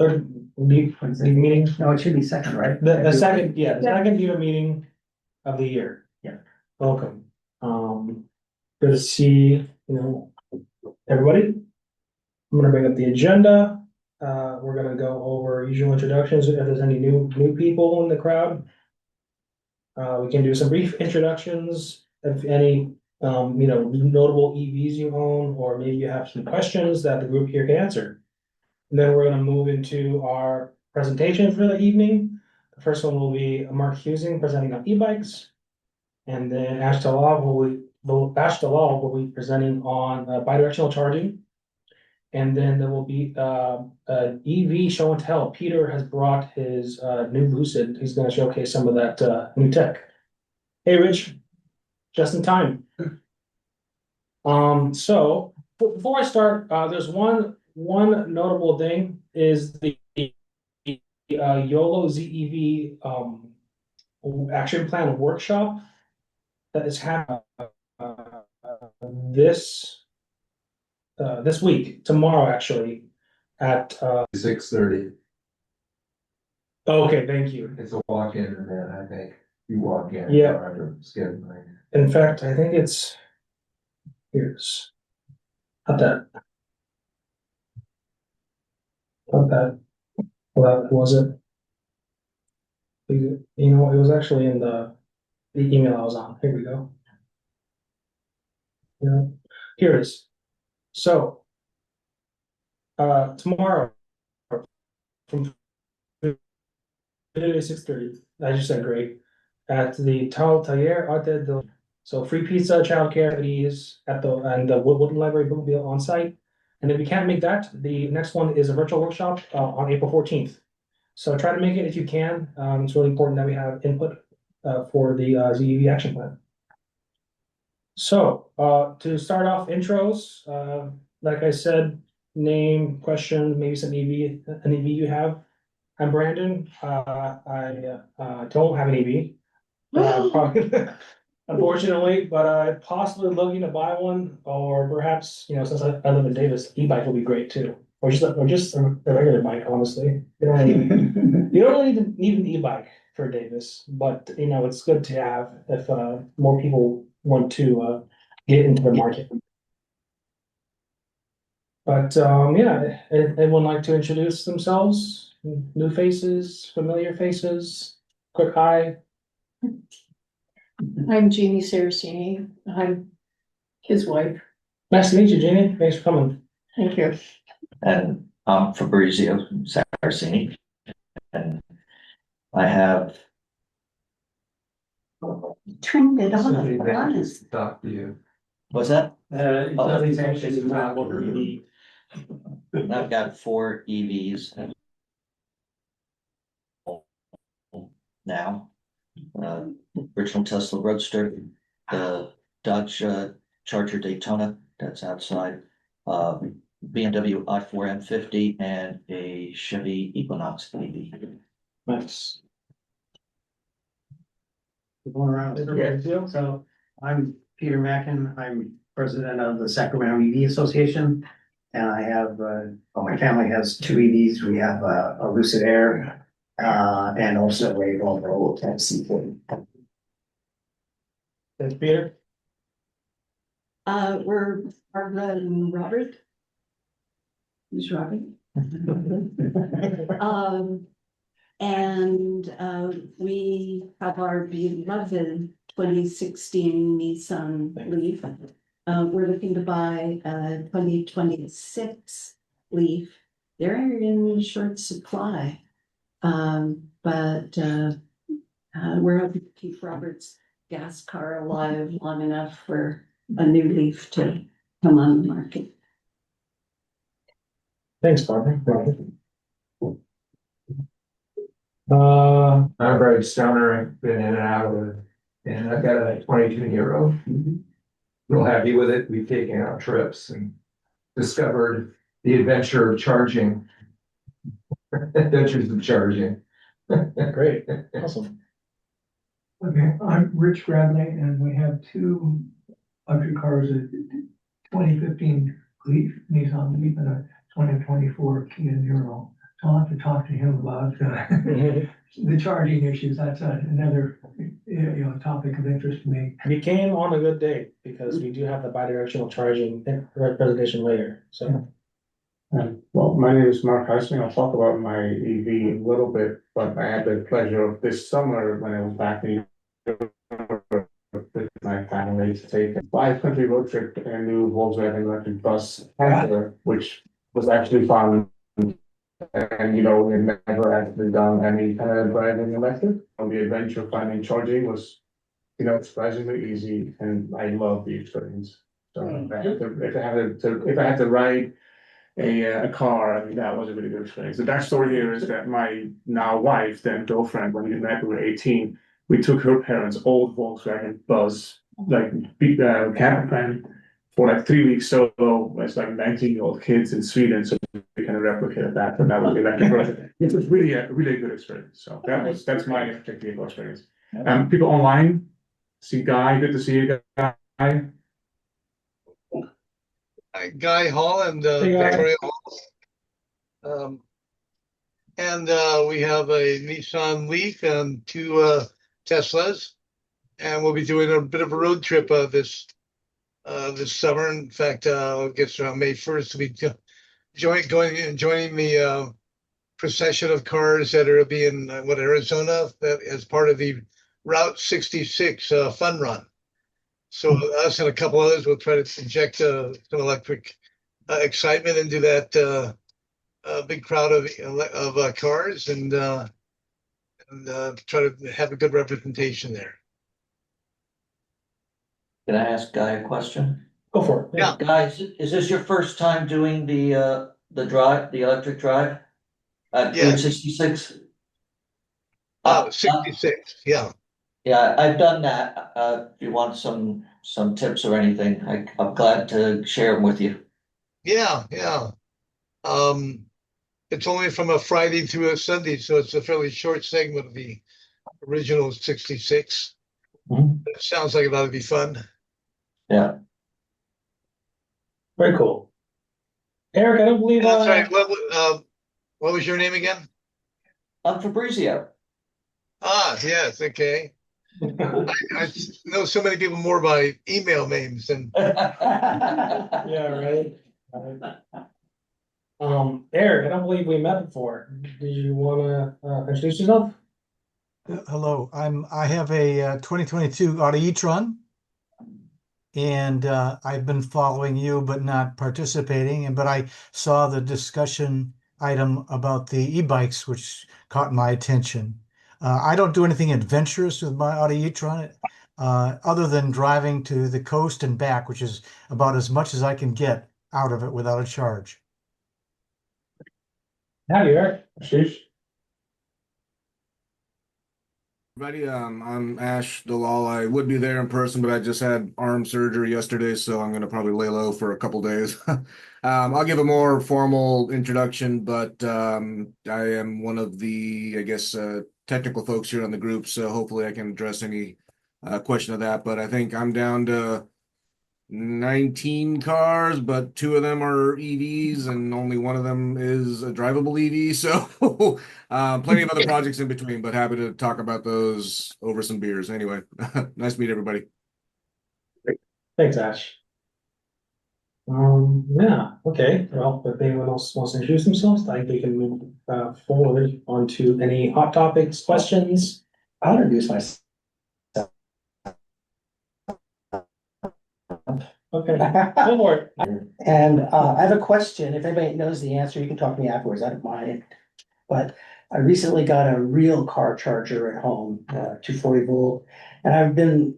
meeting. No, it should be second, right? The second, the second DEVA meeting of the year. Yeah. Welcome. Good to see, everybody. I'm gonna bring up the agenda. We're gonna go over usual introductions. If there's any new people in the crowd. We can do some brief introductions. If any, notable EVs you own, or maybe you have some questions that the group here can answer. And then we're gonna move into our presentation for the evening. The first one will be Mark Huising presenting on e-bikes. And then Ash Dalal will be presenting on bi-directional charging. And then there will be an EV show and tell. Peter has brought his new Lucid. He's gonna showcase some of that new tech. Hey, Rich, just in time. So before I start, there's one notable thing is the YOLO ZEV action plan workshop that is happening this week, tomorrow actually, at 6:30. Okay, thank you. It's a walk-in event, I think. You walk in. Yeah. Under scheduling. In fact, I think here's not that. Well, was it? It was actually in the email I was on. Here we go. Yeah, here it is. So, tomorrow from 6:30, I just said great, at the Taller Arte del. So free pizza, childcare activities and the Woodland Library bookmobile on site. And if you can't make that, the next one is a virtual workshop on April 14th. So try to make it if you can. It's really important that we have input for the ZEV action plan. So to start off intros, like I said, name, question, maybe some an EV you have. I'm Brandon. I don't have an EV. Probably, unfortunately, but I'm possibly looking to buy one, or perhaps, since I live in Davis, e-bike will be great too. Or just a regular bike, honestly. You don't really need an e-bike for Davis, but it's good to have if more people want to get into the market. But anyone like to introduce themselves? New faces, familiar faces, quick hi. I'm Jeannie Saraceni. I'm his wife. Nice to meet you, Jeannie. Thanks for coming. Thank you. And I'm Fabrizio Saraceni. And I have Turned it on. Honest. Talk to you. what's that? I've I've got 4 EVs now. Original Tesla Roadster, the Dodge Charger Daytona that's outside, BMW i4 M50, and a Chevy Equinox EV. Nice. Going around. So I'm Peter Mackin. I'm president of the Sacramento EV Association. And I have, my family has 2 EVs. We have a Lucid Air and also a Volvo C40. Thanks, Peter. We're Barbara and Robert. Who's Robert? We have our beloved 2016 Nissan Leaf. We're looking to buy a 2026 Leaf. They're in short supply. But we're hoping to keep Robert's gas car alive long enough for a new Leaf to come on the market. Thanks, Barbara. I'm Brad Stoner. I've been in and out of it, and I've got a 22-year-old. Real happy with it. We've taken out trips and discovered the adventure of charging. Adventures of charging. Great, awesome. Okay, I'm Rich Bradley, and we have 2 luxury cars, a 2015 Leaf, Nissan Leaf, and a 2024 Kia Niro. I'll have to talk to him about, the charging issues. That's another, topic of interest to me. You came on a good day because we do have the bidirectional charging presentation later, so. Well, my name is Mark Huising. I'll talk about my EV a little bit, but I had the pleasure of this summer when I was back in Europe with my family to take a 5 country road trip in a new Volkswagen electric bus, Panther, which was actually fun. And we had never actually done any kind of driving electric. And the adventure of finding charging was, surprisingly easy, and I love the experience. So if I had to ride a car, I mean, that was a really good experience. The backstory here is that my now wife, then girlfriend, when we met, we were 18, we took her parents' old Volkswagen Buzz, like camper van, for like 3 weeks solo. It's like 19-year-old kids in Sweden, so we kind of replicated that, and that was the electric version. It was really a good experience. So that's my electric vehicle experience. People online, see Guy, good to see you, Guy. Guy Hall and Hey, Guy. Victoria Hall. And we have a Nissan Leaf and two Teslas, and we'll be doing a bit of a road trip this summer. In fact, I guess around May 1st we'll be joining the procession of cars that are being Arizona, that as part of the Route 66 fun run. So us and a couple others will try to inject some electric excitement into that big crowd of cars and try to have a good representation there. Can I ask Guy a question? Go for it. Yeah. Guys, is this your first time doing the electric drive at Yeah. Route 66? 66, yeah. Yeah, I've done that. If you want some tips or anything, I'm glad to share them with you. Yeah. It's only from a Friday through a Sunday, so it's a fairly short segment of the original 66. Mhm. It sounds like it ought to be fun. Yeah. Very cool. Eric, I don't believe. That's right. What was your name again? I'm Fabrizio. Yes, okay. I know so many people more by email names than. Yeah, right. Eric, I don't believe we met before. Did you want to introduce yourself? Hello, I have a 2022 Audi e-tron, and I've been following you but not participating. But I saw the discussion item about the e-bikes, which caught my attention. I don't do anything adventurous with my Audi e-tron, other than driving to the coast and back, which is about as much as I can get out of it without a charge. Howdy, Eric. Ashish? Everybody, I'm Ash Dalal. I would be there in person, but I just had arm surgery yesterday, so I'm gonna probably lay low for a couple days. I'll give a more formal introduction, but I am one of the, I guess, technical folks here on the group, so hopefully I can address any question of that. But I think I'm down to 19 cars, but 2 of them are EVs and only one of them is a drivable EV. So plenty of other projects in between, but happy to talk about those over some beers. Anyway, nice to meet everybody. Thanks, Ash. Yeah, okay. Well, if anyone else wants to introduce themselves, I think we can move forward onto any hot topics, questions. I'll introduce myself. Okay, go for it. And I have a question. If anybody knows the answer, you can talk to me afterwards. I don't mind. But I recently got a real car charger at home, 240 volt, and I've been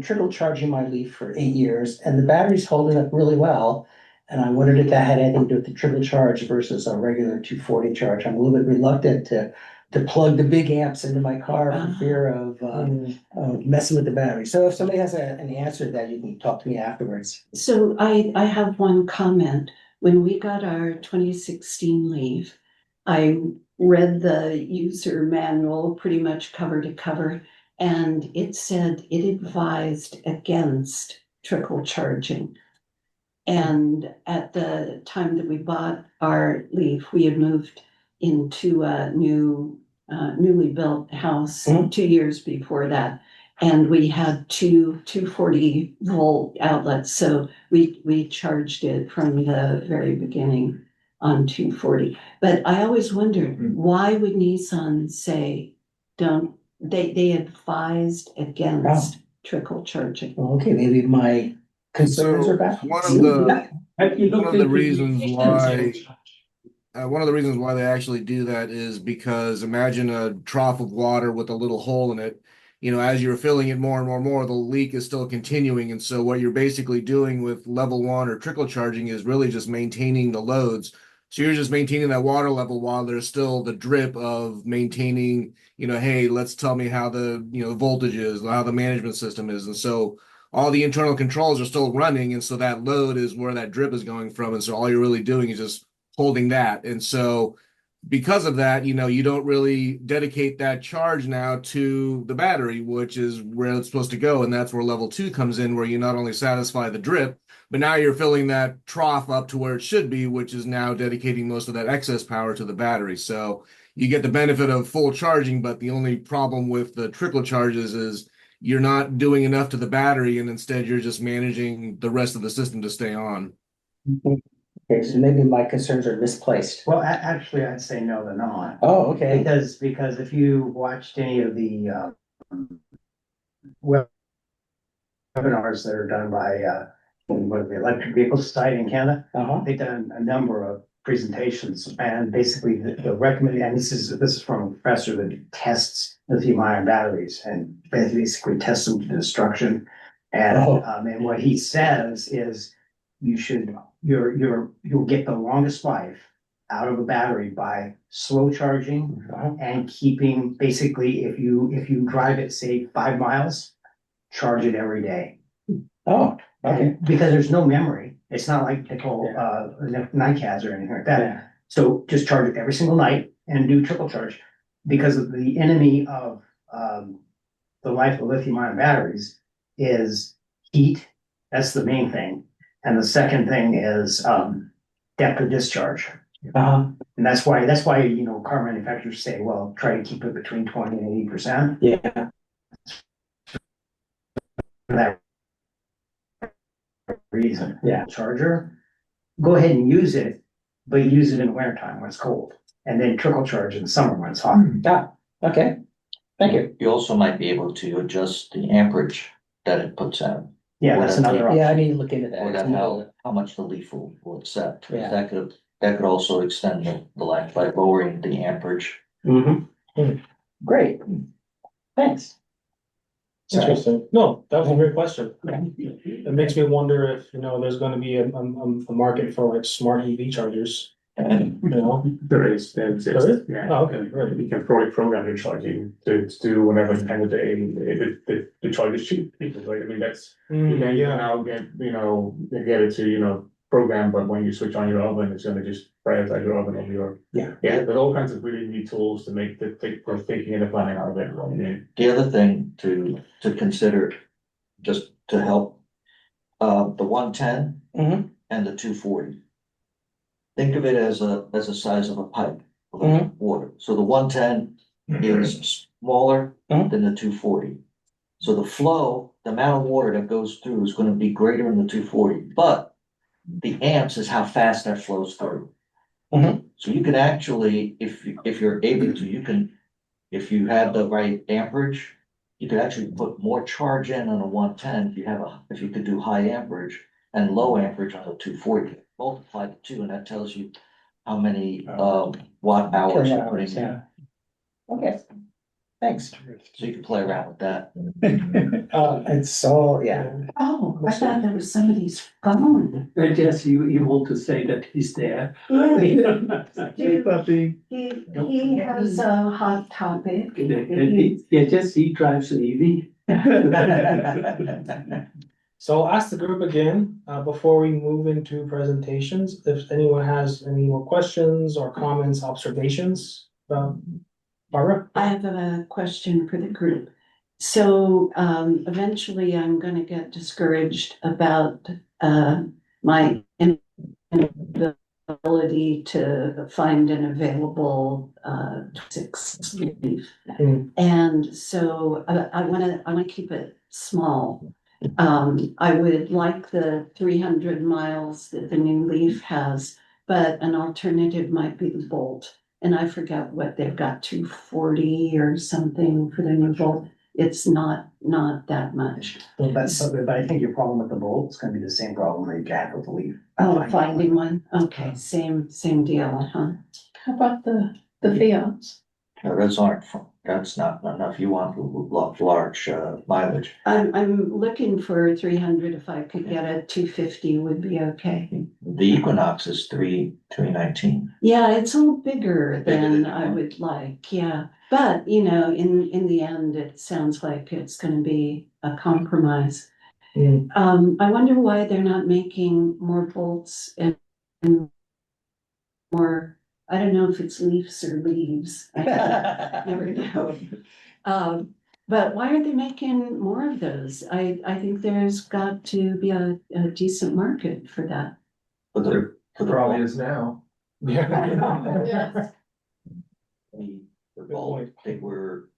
trickle charging my Leaf for 8 years, and the battery's holding up really well. And I wondered if that had anything to do with the trickle charge versus a regular 240 charge. I'm a little bit reluctant to plug the big amps into my car for fear of messing with the battery. So if somebody has an answer to that, you can talk to me afterwards. So I have one comment. When we got our 2016 Leaf, I read the user manual pretty much cover to cover, and it said it advised against trickle charging. And at the time that we bought our Leaf, we had moved into a newly built house 2 years before that. And we had two 240-volt outlets, so we charged it from the very beginning on 240. But I always wondered, why would Nissan say, they advised against trickle charging? Okay, maybe my concerns So are back. one of the reasons why one of the reasons why they actually do that is because imagine a trough of water with a little hole in it. You know, as you're filling it more and more and more, the leak is still continuing. And so what you're basically doing with level one or trickle charging is really just maintaining the loads. So you're just maintaining that water level while there's still the drip of maintaining, you know, hey, let's tell me how the, you know, voltage is, how the management system is. And so all the internal controls are still running. And so that load is where that drip is going from. And so all you're really doing is just holding that. And so because of that, you know, you don't really dedicate that charge now to the battery, which is where it's supposed to go. And that's where level two comes in, where you not only satisfy the drip, but now you're filling that trough up to where it should be, which is now dedicating most of that excess power to the battery. So you get the benefit of full charging, but the only problem with the trickle charges is you're not doing enough to the battery, and instead you're just managing the rest of the system to stay on. Okay, so maybe my concerns are misplaced. Well, actually, I'd say no, they're not. Oh, okay. Because if you watched any of the webinars that are done by the Electric Vehicle Society in Canada, they've done a number of presentations, and basically the recommended, and this is from a professor that tests lithium-ion batteries and basically tests them to destruction. And and what he says is you'll get the longest life out of a battery by slow charging and keeping, basically, if you drive it, say 5 miles, charge it every day. Oh, okay. Because there's no memory. It's not like typical NiCads or anything like that. Yeah. So just charge it every single night and do trickle charge, because of the enemy of the life of lithium-ion batteries is heat. That's the main thing. And the second thing is depth of discharge. And that's why, you know, car manufacturers say, well, try to keep it between 20 and 80%. Yeah. For that reason. Yeah. Charger, go ahead and use it, but use it in the wintertime when it's cold. And then trickle charge in the summer when it's hot. Yeah, okay. Thank you. You also might be able to adjust the amperage that it puts out. Yeah, that's another option. Yeah, I need to look into that. Or that how much the leaf will accept. Yeah. That could also extend the life by lowering the amperage. Great. Thanks. Interesting. No, that was a great question. It makes me wonder if, you know, there's gonna be a market for like smart EV chargers. You know? There is. There is? Yeah. Oh, okay, right. You can probably program your charging to do whatever time of day the charge is cheap. Right? I mean, that's you can now get it to program, but when you switch on your oven, it's gonna just prioritize your oven over your There's all kinds of really neat tools to make the thinking and the planning out of it. The other thing to consider, just to help, the 110 and the 240. Think of it as a size of a pipe of water. So the 110 is smaller than the 240. So the flow, the amount of water that goes through is going to be greater in the 240, but the amps is how fast that flows through. So you can actually, if you're able to, if you have the right amperage, you could actually put more charge in on a 110 if you could do high amperage and low amperage on a 240. Multiply the two, and that tells you how many watt hours you're putting in. Okay, thanks. So you can play around with that. It's all, Oh, I thought that was somebody's phone. Yes, you want to say that he's there. Hey, puppy. He has a hot topic. He drives an EV. So I'll ask the group again, before we move into presentations, if anyone has any more questions or comments, observations. Barbara? I have a question for the group. So eventually I'm gonna get discouraged about my inability to find an available six leaf. And so I wanna keep it small. I would like the 300 miles that the new Leaf has, but an alternative might be the Bolt. And I forget what they've got, 240 or something for the new Bolt. It's not that much. But I think your problem with the Bolt is gonna be the same problem that you had with the Leaf. Oh, finding one? Okay, same deal, huh? How about the Fiats? No, that's not enough. You want large mileage. I'm looking for 300. If I could get a 250 would be okay. The Equinox is 319. Yeah, it's a little bigger than than I one. would like, yeah. But, you know, in the end, it sounds like it's gonna be a compromise. I wonder why they're not making more bolts and more, I don't know if it's leaves or leaves. I never know. But why aren't they making more of those? I think there's got to be a decent market for that. For the Probably is now. Yes. The Bolt, they were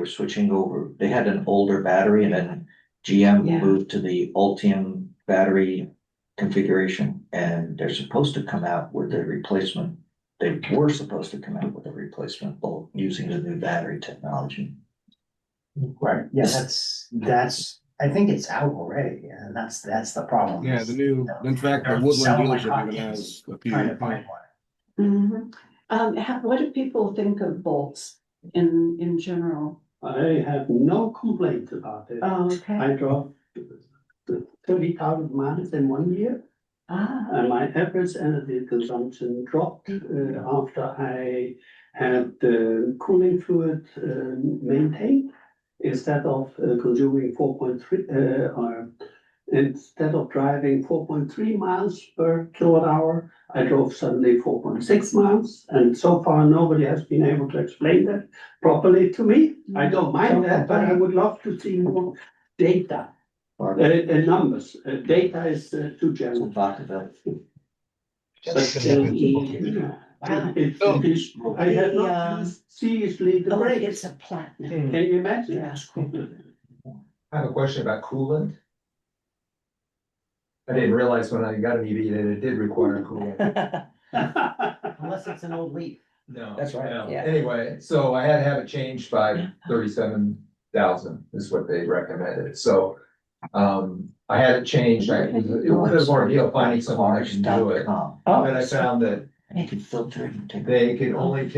switching over. They had an older battery and then GM Yeah. moved to the Ultium battery configuration, and they're supposed to come out with a replacement. They were supposed to come out with a replacement Bolt using the new battery technology. Right, yeah, that's, I think it's out already, and that's the problem. Yeah, the new, in fact, the They're Woodland selling like dealership even hotcakes, has a few. trying to find one. What do people think of bolts in general? I have no complaints about it. Oh, okay. I drove 30,000 miles in 1 year, and my average energy consumption dropped after I had the cooling fluid maintained. Instead of consuming 4.3, or instead of driving 4.3 miles per kilowatt hour, I drove suddenly 4.6 miles, and so far nobody has been able to explain that properly to me. I don't mind that, but I would love to see more data. Numbers. Data is too general. I have not used seriously the brakes. It's a platinum. Can you imagine? Yeah. I have a question about coolant. I didn't realize when I got an EV that it did require coolant. Unless it's an old Leaf. No. That's right, no. yeah. Anyway, so I had to have it changed by 37,000 is what they recommended. So, I had it changed. It was more deal finding someone that can do it. And I found that And you can filter it and take. they can only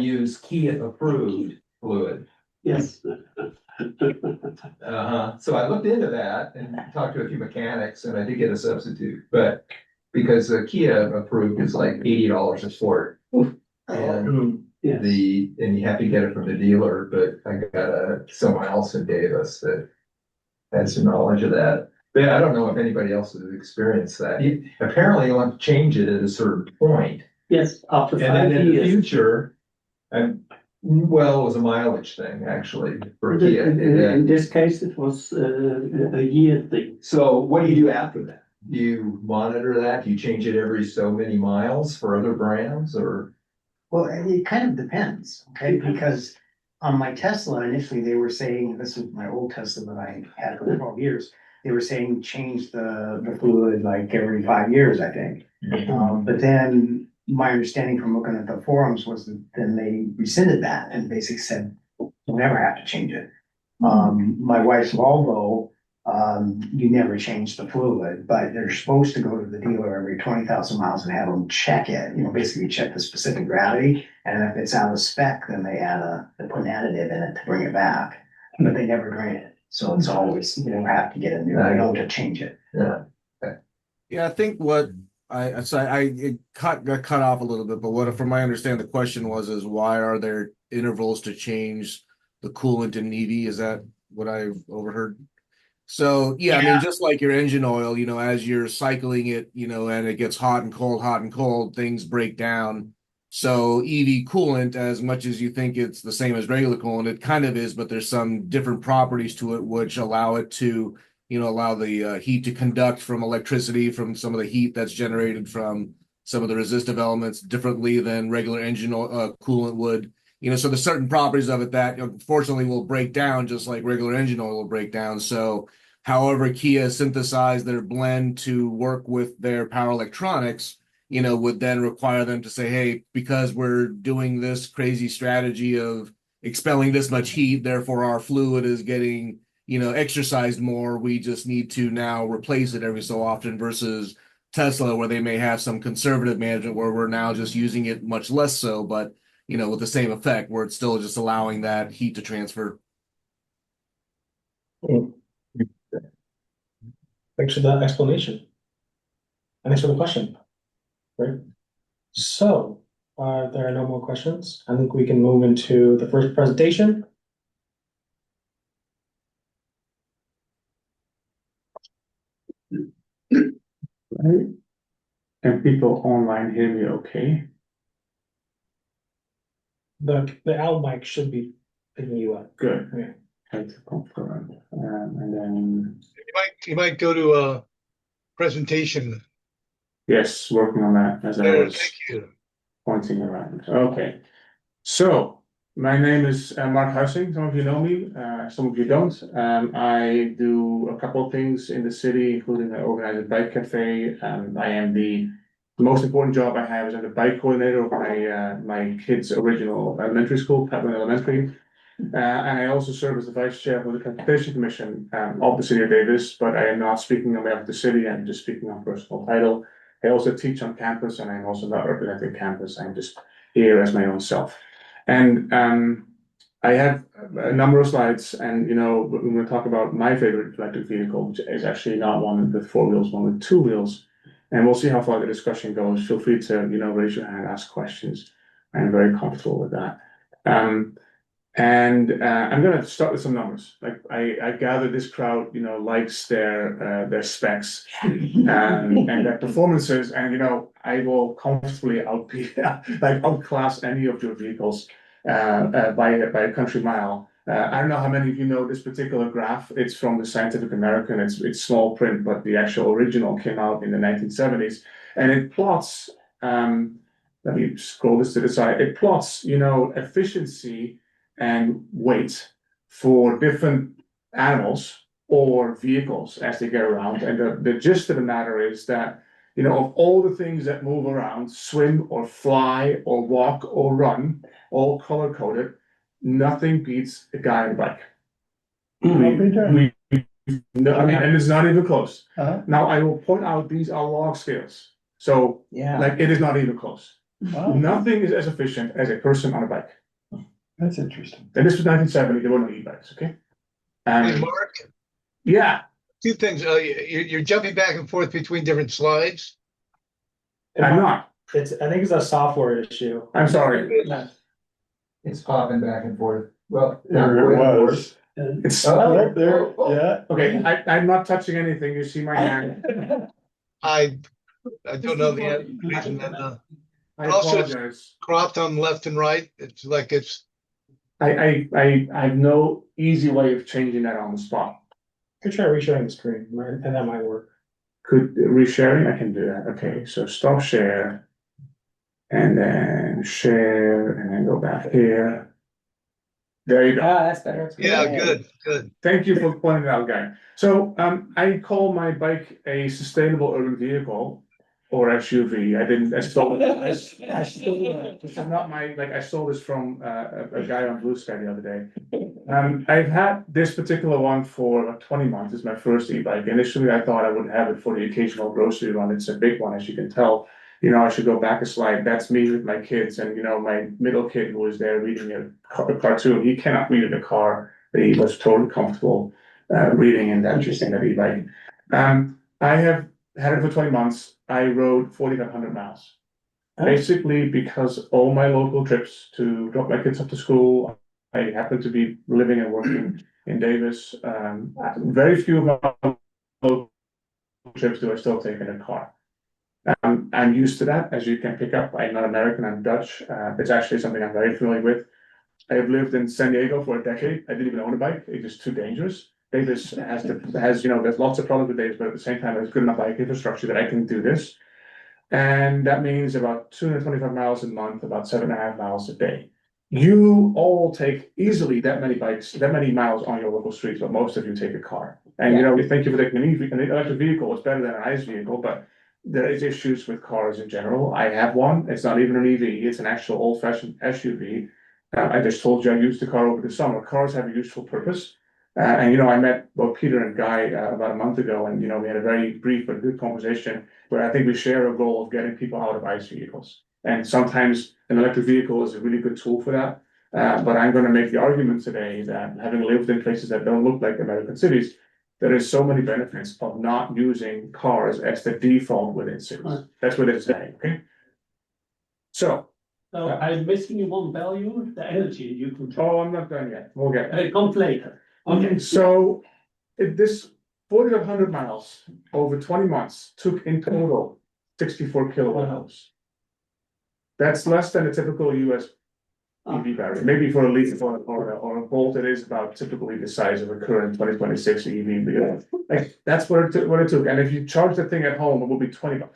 use Kia approved fluid. Yes. So I looked into that and talked to a few mechanics and I did get a substitute, but because the Kia approved is like $80 a quart. And Yes. and you have to get it from the dealer, but I got someone else in Davis that had some knowledge of that. But I don't know if anybody else has experienced that. Apparently you'll have to change it at a certain point. Yes, after And then 5 in the years. future, well, it was a mileage thing, actually, for Kia. In this case, it was a year thing. So what do you do after that? Do you monitor that? Do you change it every so many miles for other brands or? Well, it kind of depends, okay, because on my Tesla, initially, they were saying, this was my old Tesla that I had for 12 years. They were saying change the fluid like every 5 years, I think. But then my understanding from looking at the forums was that then they rescinded that and basically said, you'll never have to change it. My wife's Volvo, you never change the fluid, but they're supposed to go to the dealer every 20,000 miles and have them check it, basically check the specific gravity. And if it's out of spec, then they put an additive in it to bring it back, but they never grade it. So it's always, you never have to get a new one to change it. Yeah. Yeah, I think what it got cut off a little bit, but what from my understanding the question is why are there intervals to change the coolant in EV? Is that what I overheard? So yeah, I mean, just like your engine oil, as you're cycling it, and it gets hot and cold, things break down. So EV coolant, as much as you think it's the same as regular coolant, it kind of is, but there's some different properties to it which allow it to allow the heat to conduct from electricity from some of the heat that's generated from some of the resistive elements differently than regular engine coolant would. So there's certain properties of it that fortunately will break down just like regular engine oil will break down. So however Kia synthesized their blend to work with their power electronics, would then require them to say, hey, because we're doing this crazy strategy of expelling this much heat, therefore our fluid is getting, exercised more. We just need to now replace it every so often versus Tesla, where they may have some conservative management where we're now just using it much less so, but with the same effect where it's still just allowing that heat to transfer. Thanks for that explanation. And thanks for the question. Right. So, there are no more questions. I think we can move into the first presentation. Right. Can people online hear me okay? The L mic should be picking you up. Good. Yeah. Thanks to confirm. And then, You might go to presentation. yes, working on that as I was Thank you. pointing around. Okay. So, my name is Mark Huising. Some of you know me, some of you don't. I do a couple of things in the city, including I organize a bike cafe. I am the most important job I have is I'm the bike coordinator of my kids' original elementary school, Putnam Elementary. And I also serve as the vice chair of the Transportation Commission of the City of Davis, but I am not speaking on behalf of the city, I'm just speaking on personal title. I also teach on campus, and I'm also not representing campus, I'm just here as my own self. And I have a number of slides, and we're going to talk about my favorite electric vehicle, which is actually not one with 4 wheels, one with 2 wheels. And we'll see how far the discussion goes. Feel free to, raise your hand, ask questions. I'm very comfortable with that. And I'm going to start with some numbers. Like I gather this crowd, likes their specs and their performances, and I will comfortably outclass any of your vehicles by a country mile. I don't know how many of you know this particular graph. It's from the Scientific American. It's small print, but the actual original came out in the 1970s, and it plots. Let me scroll this to the side. It plots, efficiency and weight for different animals or vehicles as they get around. And the gist of the matter is that, of all the things that move around, swim or fly or walk or run, all color coded, nothing beats a guy on a bike. No, and it's not even close. Now I will point out these are log scales. So it is not even close. Wow. Nothing is as efficient as a person on a bike. That's interesting. And this was 1970, there were no e-bikes, okay? Hey, Mark, Yeah, 2 things. You're jumping back and forth between different slides. I'm not. I think it's a software issue. I'm sorry. It's popping back and forth. Well, There it was. It's, Oh, there, yeah. okay, I'm not touching anything, you see my hand. I don't know the reason. I Also, it's apologize. cropped on left and right. It's like it's. I have no easy way of changing that on the spot. Could try resharing the screen, and that might work. Could resharing? I can do that. Okay, so stop share. And then share, and then go back here. There you go. That's better. Yeah, good. Thank you for pointing it out, guy. So I call my bike a sustainable urban vehicle or SUV. I stole this is not I stole this from a guy on Blue Sky the other day. I've had this particular one for about 20 months. It's my first e-bike. Initially, I thought I would have it for the occasional grocery run. It's a big one, as you can tell. I should go back a slide. That's me with my kids, and my middle kid who was there reading a cartoon. He cannot read in the car, but he was totally comfortable reading in that e-bike. I have had it for 20 months. I rode 4,500 miles, basically because all my local trips to drop my kids up to school. I happen to be living and working in Davis. Very few of my local trips do I still take in a car. I'm used to that, as you can pick up. I'm not American, I'm Dutch. It's actually something I'm very familiar with. I have lived in San Diego for a decade. I didn't even own a bike. It's just too dangerous. Davis has, you know, there's lots of problems with Davis, but at the same time, there's good enough bike infrastructure that I can do this. And that means about 225 miles a month, about 7.5 miles a day. You all take easily that many bikes, that many miles on your local streets, but most of you take a car. And you know, you think you're taking an electric vehicle is better than an ICE vehicle, but there is issues with cars in general. I have one. It's not even an EV. It's an actual old-fashioned SUV. I just told you I used the car over the summer. Cars have a useful purpose. And you know, I met both Peter and Guy about a month ago, and you know, we had a very brief but good conversation where I think we share a goal of getting people out of ICE vehicles. And sometimes an electric vehicle is a really good tool for that. But I'm going to make the argument today that having lived in places that don't look like American cities, there is so many benefits of not using cars as the default within cities. Right. That's what it's saying. Okay. So I'm missing you one value, the energy you control. oh, I'm not done yet. We'll get there. It comes later. Okay. So this 4,500 miles over 20 months took in total 64 kilowatt hours. That's less than a typical US EV battery. Maybe for a leaf or a Bolt, it is about typically the size of a current 2026 EV. Like that's what it took. And if you charge the thing at home, it will be $20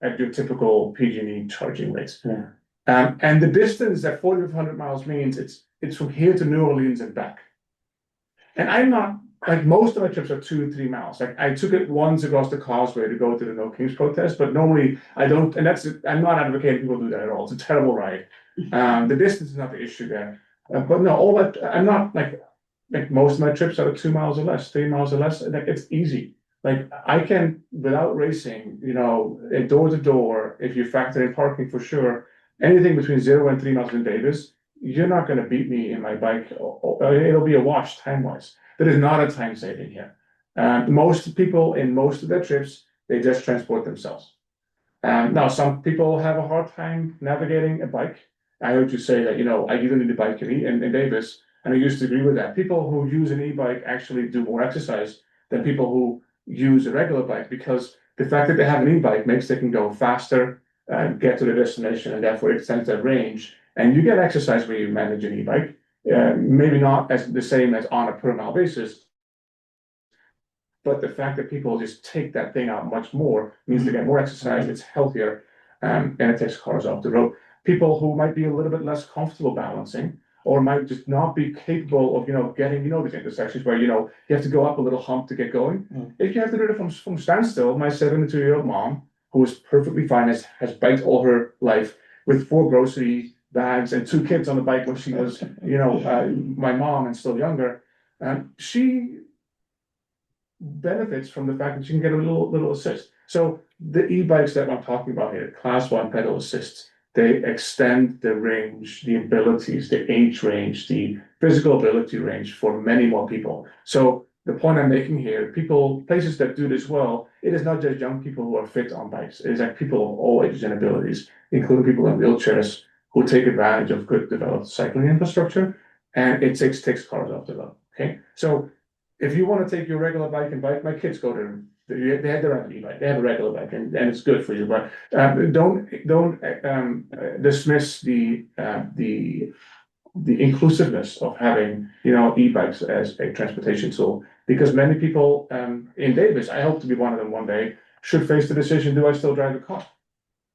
at your typical PG&E charging rates. Yeah. And the distance that 4,500 miles means it's from here to New Orleans and back. And I'm not like most of my trips are 2-3 miles. Like I took it once across the causeway to go to the No Kings protest, but normally I don't. And I'm not advocating people do that at all. It's a terrible ride. The distance is not the issue there. But no, all that I'm not like most of my trips are 2 miles or less, 3 miles or less. Like it's easy. Like I can without racing, you know, door to door. If you factor in parking for sure, anything between 0 and 3 miles in Davis. You're not going to beat me in my bike. It'll be a wash time-wise. There is not a time saving here. Most people in most of their trips, they just transport themselves. Now, some people have a hard time navigating a bike. I heard you say that, you know, I even need a bike in Davis, and I used to agree with that. People who use an e-bike actually do more exercise than people who use a regular bike because the fact that they have an e-bike makes they can go faster and get to the destination, and therefore extends their range. And you get exercise when you manage an e-bike, maybe not as the same as on a per mile basis, but the fact that people just take that thing out much more means they get more exercise, it's healthier, and it takes cars off the road. People who might be a little bit less comfortable balancing, or might just not be capable of, you know, getting, you know, these intersections where, you know, you have to go up a little hump to get going. If you have to do it from standstill, my 72-year-old mom, who is perfectly fine, has biked all her life with 4 grocery bags and 2 kids on the bike when she was, you know, my mom and still younger. She benefits from the fact that she can get a little assist. So the e-bikes that I'm talking about here, class 1 pedal assists, they extend the range, the abilities, the age range, the physical ability range for many more people. So the point I'm making here, places that do this well, it is not just young people who are fit on bikes. It is like people of all ages and abilities, including people in wheelchairs who take advantage of good developed cycling infrastructure, and it takes cars off the road. Okay, so if you want to take your regular bike and bike, my kids go to they have their own e-bike, they have a regular bike, and it's good for you. But don't dismiss the inclusiveness of having, you know, e-bikes as a transportation tool, because many people in Davis, I hope to be one of them one day, should face the decision: do I still drive a car?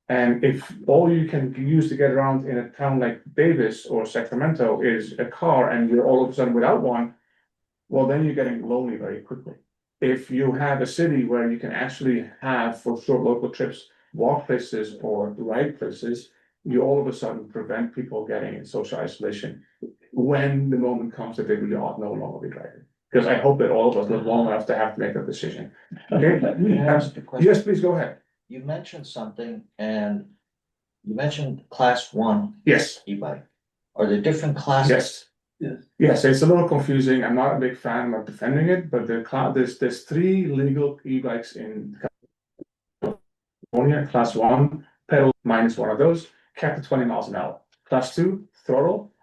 And if all you can use to get around in a town like Davis or Sacramento is a car, and you're all of a sudden without one, well, then you're getting lonely very quickly. If you have a city where you can actually have, for short local trips, walk places or ride places, you all of a sudden prevent people getting in social isolation when the moment comes that they really ought no longer be driving. Because I hope that all of us live long enough to have to make that decision. Okay? May I ask a question? Yes, please go ahead. You mentioned something, and you mentioned class 1 Yes. e-bike. Are there different classes? Yes. Yes, it's a little confusing. I'm not a big fan. I'm not defending it, but there's 3 legal e-bikes in California. Class 1, pedal minus one of those, capped at 20 miles an hour. Class 2, throttle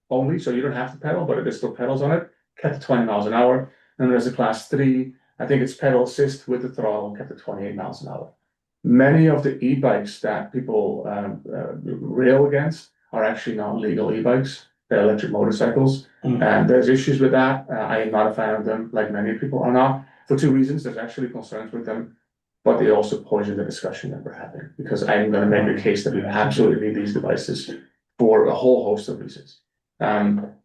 only, so you don't have to pedal, but there's still pedals on it, capped at 20 miles an hour. And there's a class 3, I think it's pedal assist with the throttle, capped at 28 miles an hour. Many of the e-bikes that people rail against are actually not legal e-bikes. electric motorcycles. And there's issues with that. I am not a fan of them, like many people are not, for two reasons. There's actually concerns with them, but they also poison the discussion that we're having, because I'm going to make the case that we absolutely need these devices for a whole host of reasons.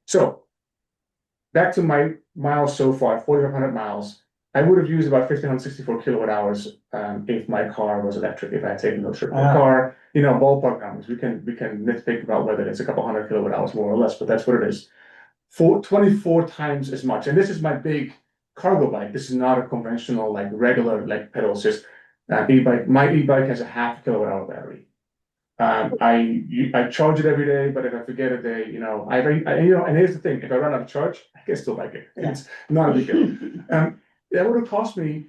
So back to my miles so far, 4,500 miles. I would have used about 1,564 kilowatt hours if my car was electric, if I had taken no trip in the car, ballpark numbers. We can nitpick about whether it's a couple hundred kilowatt hours more or less, but that's what it is. 24 times as much. And this is my big cargo bike. This is not a conventional, like regular, like pedal assist e-bike. My e-bike has a half kilowatt hour battery. I charge it every day, but if I forget a day, and here's the thing: if I run out of charge, I can still bike it. It's not a big deal. That would have cost me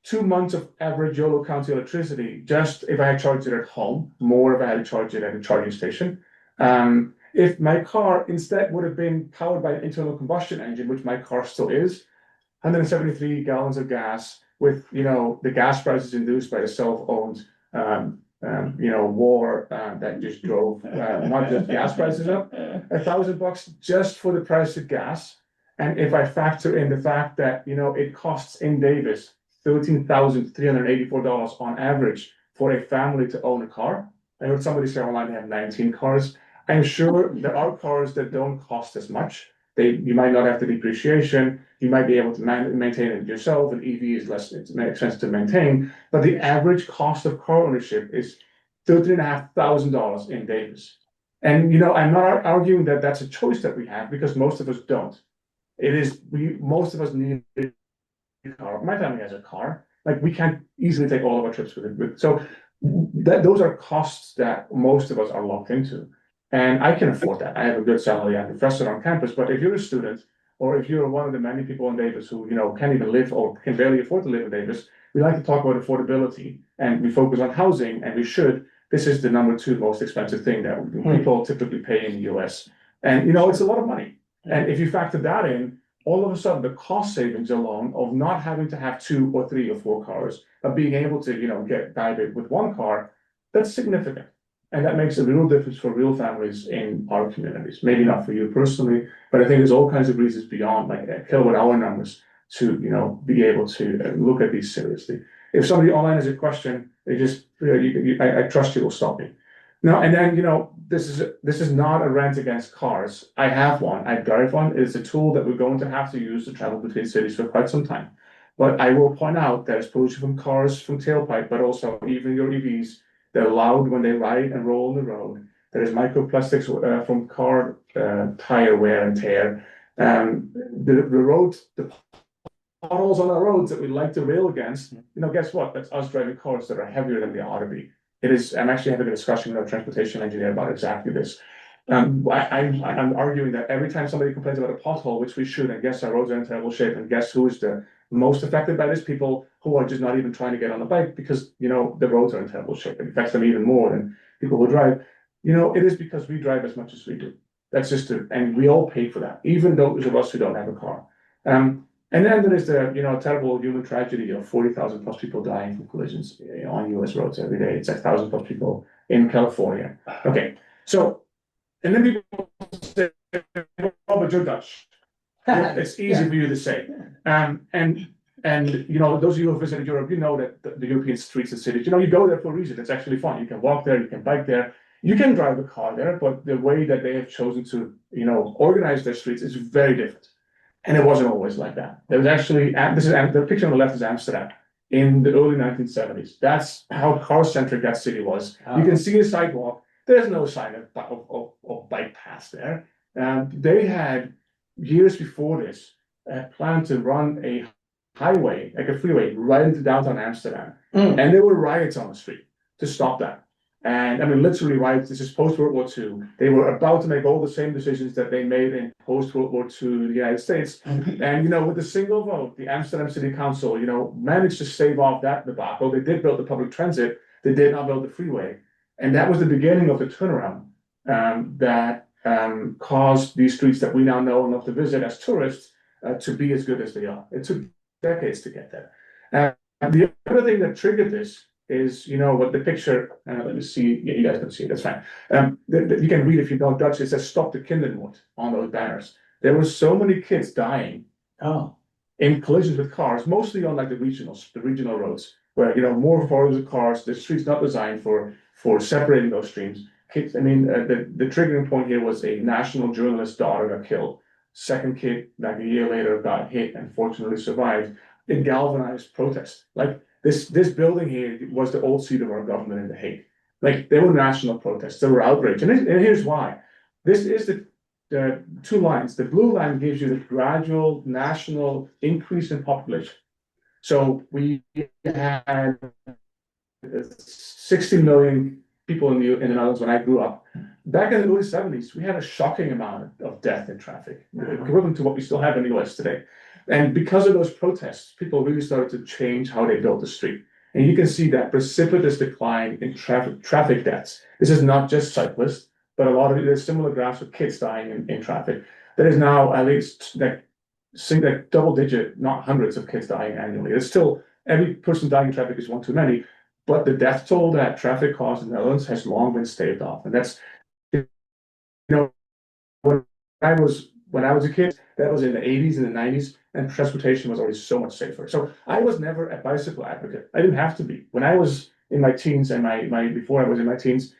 2 months of average Yolo County electricity just if I had charged it at home, more if I had charged it at a charging station. If my car instead would have been powered by an internal combustion engine, which my car still is, 173 gallons of gas with, the gas prices induced by the self-owned, war that just drove not just gas prices up, $1,000 just for the price of gas. And if I factor in the fact that, it costs in Davis $13,384 on average for a family to own a car. I heard somebody say online they have 19 cars. I'm sure there are cars that don't cost as much. You might not have the depreciation. You might be able to maintain it yourself. An EV is less expensive to maintain, but the average cost of car ownership is $13,500 in Davis. And I'm not arguing that that's a choice that we have, because most of us don't. Most of us need a car. My family has a car. Like, we can't easily take all of our trips with it. So those are costs that most of us are locked into. And I can afford that. I have a good salary. I'm a professor on campus. But if you're a student, or if you're one of the many people in Davis who, can't even live or can barely afford to live in Davis, we like to talk about affordability, and we focus on housing, and we should. This is the number 2 most expensive thing that people typically pay in the US. And, it's a lot of money. And if you factor that in, all of a sudden, the cost savings alone of not having to have 2 or 3 or 4 cars, of being able to, get by with one car, that's significant. And that makes a real difference for real families in our communities. Maybe not for you personally, but I think there's all kinds of reasons beyond like kilowatt hour numbers to, be able to look at these seriously. If somebody online has a question, they just, I trust you will stop me. No, and then, this is not a rant against cars. I have one. I drive one. It's a tool that we're going to have to use to travel between cities for quite some time. But I will point out there's pollution from cars, from tailpipe, but also even your EVs. They're loud when they ride and roll on the road. There's microplastics from car tire wear and tear. The potholes on our roads that we like to rail against, guess what? That's us driving cars that are heavier than they ought to be. I'm actually having a discussion with a transportation engineer about exactly this. I'm arguing that every time somebody complains about a pothole, which we should, and guess our roads are in terrible shape, and guess who is the most affected by this? People who are just not even trying to get on a bike because, the roads are in terrible shape. It affects them even more than people who drive. It is because we drive as much as we do. That's just and we all pay for that, even those of us who don't have a car. And then there is the, terrible human tragedy of 40,000 plus people dying from collisions on US roads every day. It's 1,000 plus people in California. Okay, so, and then people say, oh, but you're Dutch. It's easy for you to say. And those of you who have visited Europe, that the European streets and cities, you go there for a reason. It's actually fun. You can walk there, you can bike there, you can drive a car there, but the way that they have chosen to, organize their streets is very different. And it wasn't always like that. There was actually, the picture on the left is Amsterdam in the early 1970s. That's how car-centric that city was. You can see a sidewalk. There's no sign of bike paths there. They had, years before this, planned to run a highway, like a freeway, right into downtown Amsterdam. And there were riots on the street to stop that. And I mean, literally riots. This is post-World War II. They were about to make all the same decisions that they made in post-World War II in the United States. And, with a single vote, the Amsterdam City Council, managed to stave off that debacle. They did build the public transit. They did not build the freeway. And that was the beginning of the turnaround that caused these streets that we now know and love to visit as tourists to be as good as they are. It took decades to get there. And the other thing that triggered this is, what the picture, let me see, yeah, you guys can see it, that's fine. You can read if you know Dutch, it says stop the kindermoord on those banners. There were so many kids dying. Oh. In collisions with cars, mostly on like the regional roads, where, more followers of cars, the street's not designed for separating those streams. Kids, the triggering point here was a national journalist's daughter got killed. Second kid, like a year later, got hit and fortunately survived. It galvanized protest. Like this building here was the old seat of our government in The Hague. Like there were national protests, there were outrage, and here's why. This is the two lines. The blue line gives you the gradual national increase in population. So we had 60 million people in the Netherlands when I grew up. Back in the early 70s, we had a shocking amount of death in traffic, equivalent to what we still have in the US today. And because of those protests, people really started to change how they built the street. And you can see that precipitous decline in traffic deaths. This is not just cyclists, but a lot of there's similar graphs of kids dying in traffic. There is now at least like double digit, not hundreds of kids dying annually. It's still every person dying in traffic is one too many, but the death toll that traffic caused in the Netherlands has long been staved off. And that's, when I was a kid, that was in the 80s and the 90s, and transportation was already so much safer. So I was never a bicycle advocate. I didn't have to be. When I was in my teens and before I was in my teens,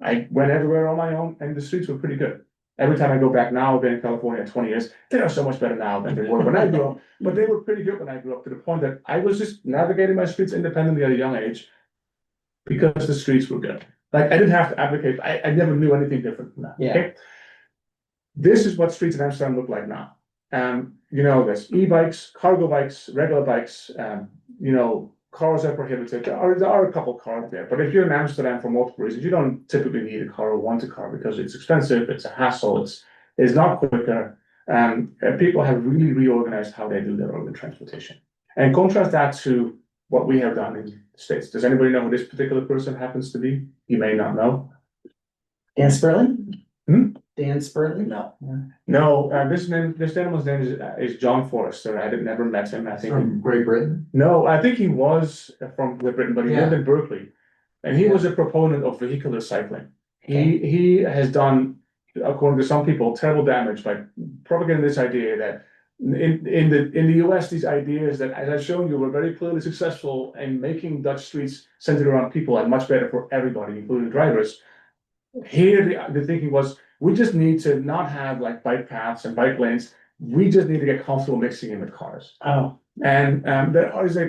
I went everywhere on my own, and the streets were pretty good. Every time I go back now, I've been in California 20 years, they are so much better now than they were when I grew up. But they were pretty good when I grew up, to the point that I was just navigating my streets independently at a young age because the streets were good. Like I didn't have to advocate. I never knew anything different from that. Yeah. Okay? This is what streets in Amsterdam look like now. There's e-bikes, cargo bikes, regular bikes, cars are prohibited. There are a couple cars there, but if you're in Amsterdam for multiple reasons, you don't typically need a car or want a car because it's expensive, it's a hassle, it's not quicker. People have really reorganized how they do their urban transportation. And contrast that to what we have done in the States. Does anybody know who this particular person happens to be? You may not know. Dan Sperling? Hmm? Dan Sperling? No. No, this gentleman's name is John Forrester. I never met him. I think From Great Britain. No, I think he was from Great Britain, but he lived in Berkeley, and he was a proponent of vehicular cycling. He has done, according to some people, terrible damage by propagating this idea that in the US, these ideas that, as I've shown you, were very clearly successful in making Dutch streets centered around people and much better for everybody, including drivers. Here, the thinking was, we just need to not have like bike paths and bike lanes. We just need to get comfortable mixing in with cars. Oh. And there is a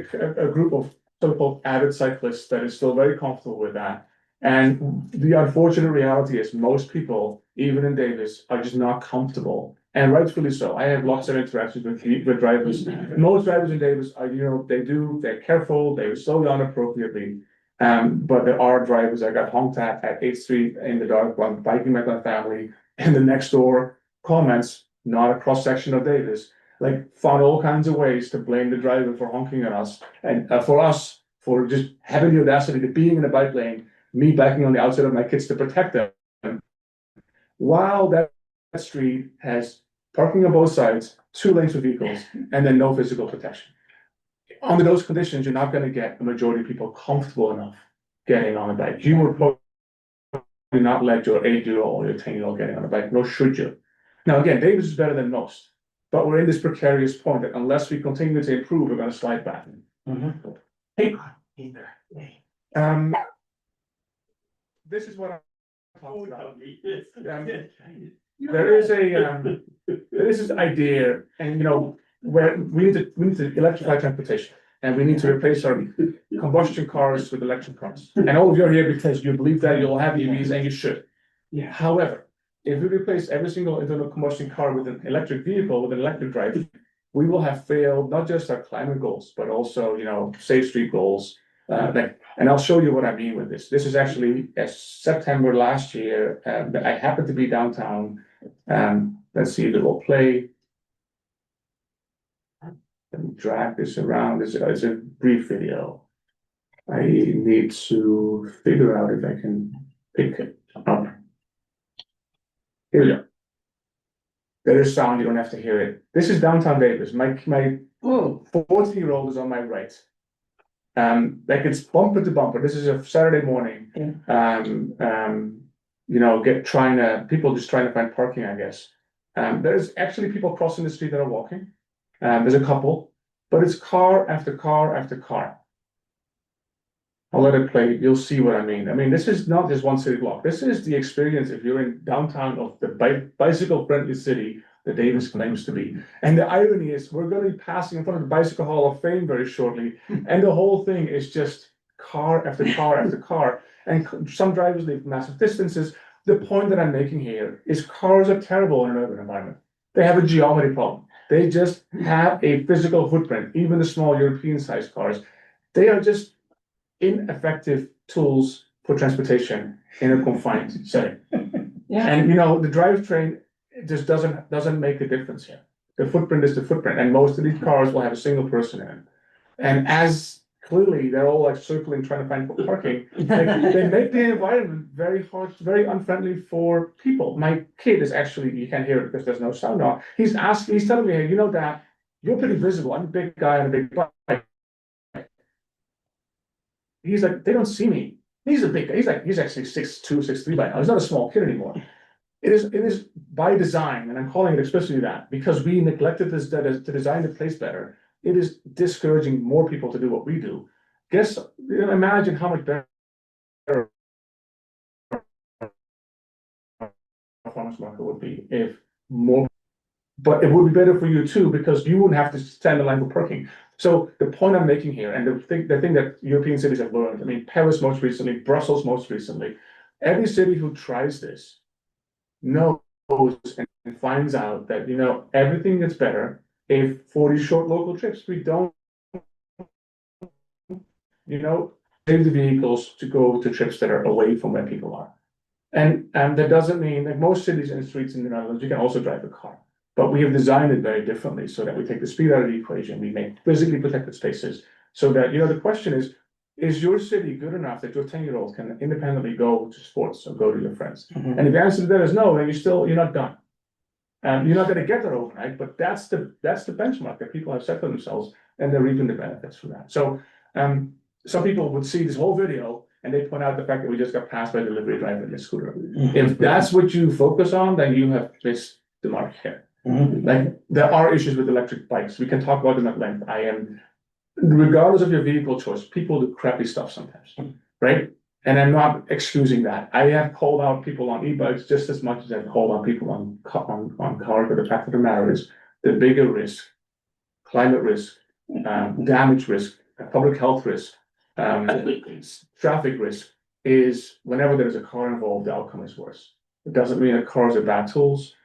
group of so-called avid cyclists that is still very comfortable with that. And the unfortunate reality is most people, even in Davis, are just not comfortable. And rightfully so. I have lots of interactions with drivers. Most drivers in Davis are, they're careful, they slow down appropriately. But there are drivers that got honked at 8th Street in the dark while biking with my family, and the next door comments, not a cross section of Davis, like found all kinds of ways to blame the driver for honking at us, and for us for just having the audacity to being in a bike lane, me backing on the outside of my kids to protect them, while that street has parking on both sides, 2 lanes for vehicles, and then no physical protection. Under those conditions, you're not going to get the majority of people comfortable enough getting on a bike. You would probably not let your 8-year-old or your 10-year-old getting on a bike, nor should you. Now, again, Davis is better than most, but we're in this precarious point that unless we continue to improve, we're going to slide back. Mm-hmm. Hey, this is what I'm talking about. There is this idea, and where we need to electrify transportation, and we need to replace our combustion cars with electric cars. And all of you are here because you believe that you'll have EVs, and you should. Yeah. However, if we replace every single internal combustion car with an electric vehicle with an electric drive, we will have failed not just our climate goals, but also safe street goals. And I'll show you what I mean with this. This is actually September last year. I happened to be downtown. Let's see if it will play. Let me drag this around. It's a brief video. I need to figure out if I can pick it up. Here we go. There is sound, you don't have to hear it. This is downtown Davis. My 14-year-old is on my right. Like it's bumper to bumper. This is a Saturday morning. People just trying to find parking, I guess. There's actually people crossing the street that are walking. There's a couple, but it's car after car after car. I'll let it play. You'll see what I mean. I mean, this is not just one city block. This is the experience if you're in downtown of the bicycle-friendly city that Davis claims to be. And the irony is we're going to be passing in front of the Bicycle Hall of Fame very shortly. And the whole thing is just car after car after car. And some drivers leave massive distances. The point that I'm making here is cars are terrible in an urban environment. They have a geometry problem. They just have a physical footprint. Even the small European-sized cars, they are just ineffective tools for transportation in a confined setting. And the drivetrain just doesn't make a difference here. The footprint is the footprint, and most of these cars will have a single person in it. And as clearly they're all like circling trying to find parking, they make the environment very hard, very unfriendly for people. My kid is actually, you can't hear it because there's no sound on. He's telling me, hey, Dad, you're pretty visible. I'm a big guy on a big bike. He's like, they don't see me. He's a big guy. He's actually 6'2", 6'3" by now. He's not a small kid anymore. It is by design, and I'm calling it explicitly that, because we neglected this to design the place better. It is discouraging more people to do what we do. Imagine how much better farmers market would be if more. But it would be better for you too, because you wouldn't have to stand in line for parking. So the point I'm making here, and the thing that European cities have learned, I mean, Paris most recently, Brussels most recently, every city who tries this knows and finds out that, everything gets better if for these short local trips, we don't, save the vehicles to go to trips that are away from where people are. And that doesn't mean that most cities and streets in the Netherlands, you can also drive a car. But we have designed it very differently so that we take the speed out of the equation. We make physically protected spaces so that, the question is your city good enough that your 10-year-old can independently go to sports or go to your friends? And if the answer to that is no, then you're not done. You're not going to get there overnight, but that's the benchmark that people have set for themselves, and they're reaping the benefits from that. So some people would see this whole video and they point out the fact that we just got passed by a delivery driver in a scooter. If that's what you focus on, then you have missed the mark here. Like there are issues with electric bikes. We can talk about them at length. Regardless of your vehicle choice, people do crappy stuff sometimes, right? And I'm not excusing that. I have called out people on e-bikes just as much as I've called out people on cars. But the fact of the matter is, the bigger risk, climate risk, damage risk, public health risk, traffic risk, is whenever there's a car involved, the outcome is worse. It doesn't mean that cars are bad tools.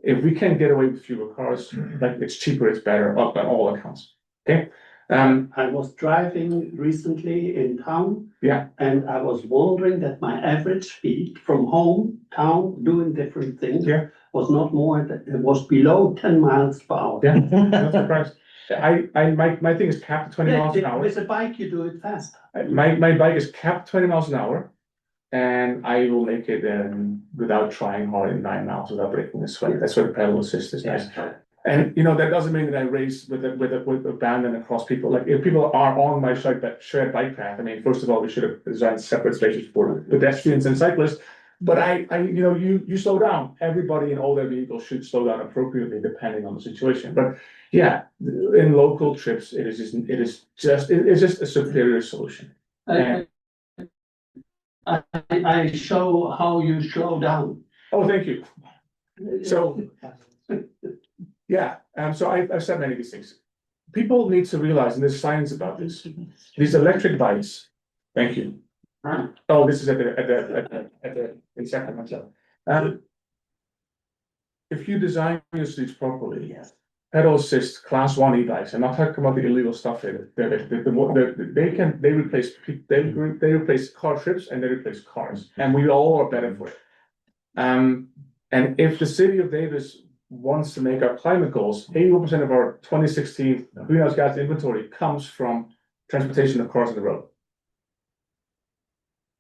If we can get away with fewer cars, like it's cheaper, it's better, up on all accounts. Okay. I was driving recently in town. Yeah. And I was wondering that my average speed from home, town, doing different things. Yeah. Was not more than, it was below 10 miles per hour. Yeah, not surprised. My thing is capped at 20 miles an hour. With a bike, you do it fast. My bike is capped 20 miles an hour, and I will make it without trying hard in 9 miles without breaking a sweat. That's where the pedal assist is nice. And that doesn't mean that I race with abandon across people. Like if people are on my shared bike path, I mean, first of all, we should have designed separate spaces for pedestrians and cyclists. But you slow down. Everybody in all their vehicles should slow down appropriately depending on the situation. But yeah, in local trips, it's just a superior solution. I show how you slow down. Oh, thank you. So yeah, so I've said many of these things. People need to realize, and there's science about this. These electric bikes. Thank you. Oh, this is at the in Sacramento. If you design your streets properly, pedal assist class 1 e-bikes. I'm not talking about the illegal stuff there. They replace car trips and they replace cars, and we all are better for it. And if the city of Davis wants to make our climate goals, 81% of our 2016 greenhouse gas inventory comes from transportation of cars on the road.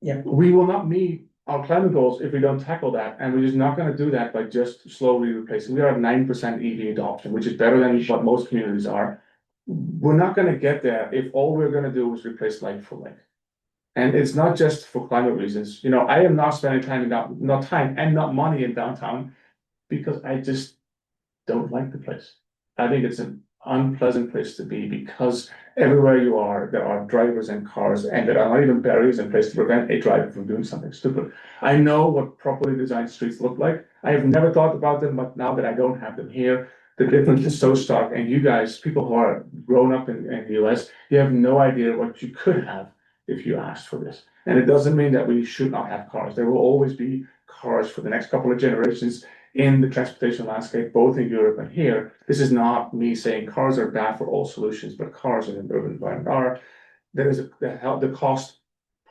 Yeah. We will not meet our climate goals if we don't tackle that, and we're just not going to do that by just slowly replacing. We are at 9% EV adoption, which is better than what most communities are. we're not gonna get there if all we're gonna do is replace like for like. And it's not just for climate reasons, you know, I am not spending time not time and not money in downtown because I just don't like the place. I think it's an unpleasant place to be because everywhere you are, there are drivers and cars, and there are not even barriers in place to prevent a driver from doing something stupid. I know what properly designed streets look like. I have never thought about them, but now that I don't have them here, the difference is so stark. And you guys, people who are grown up in the US, you have no idea what you could have if you asked for this. And it doesn't mean that we should not have cars. There will always be cars for the next couple of generations in the transportation landscape, both in Europe and here. This is not me saying cars are bad for all solutions, but cars in an urban environment are. There is the cost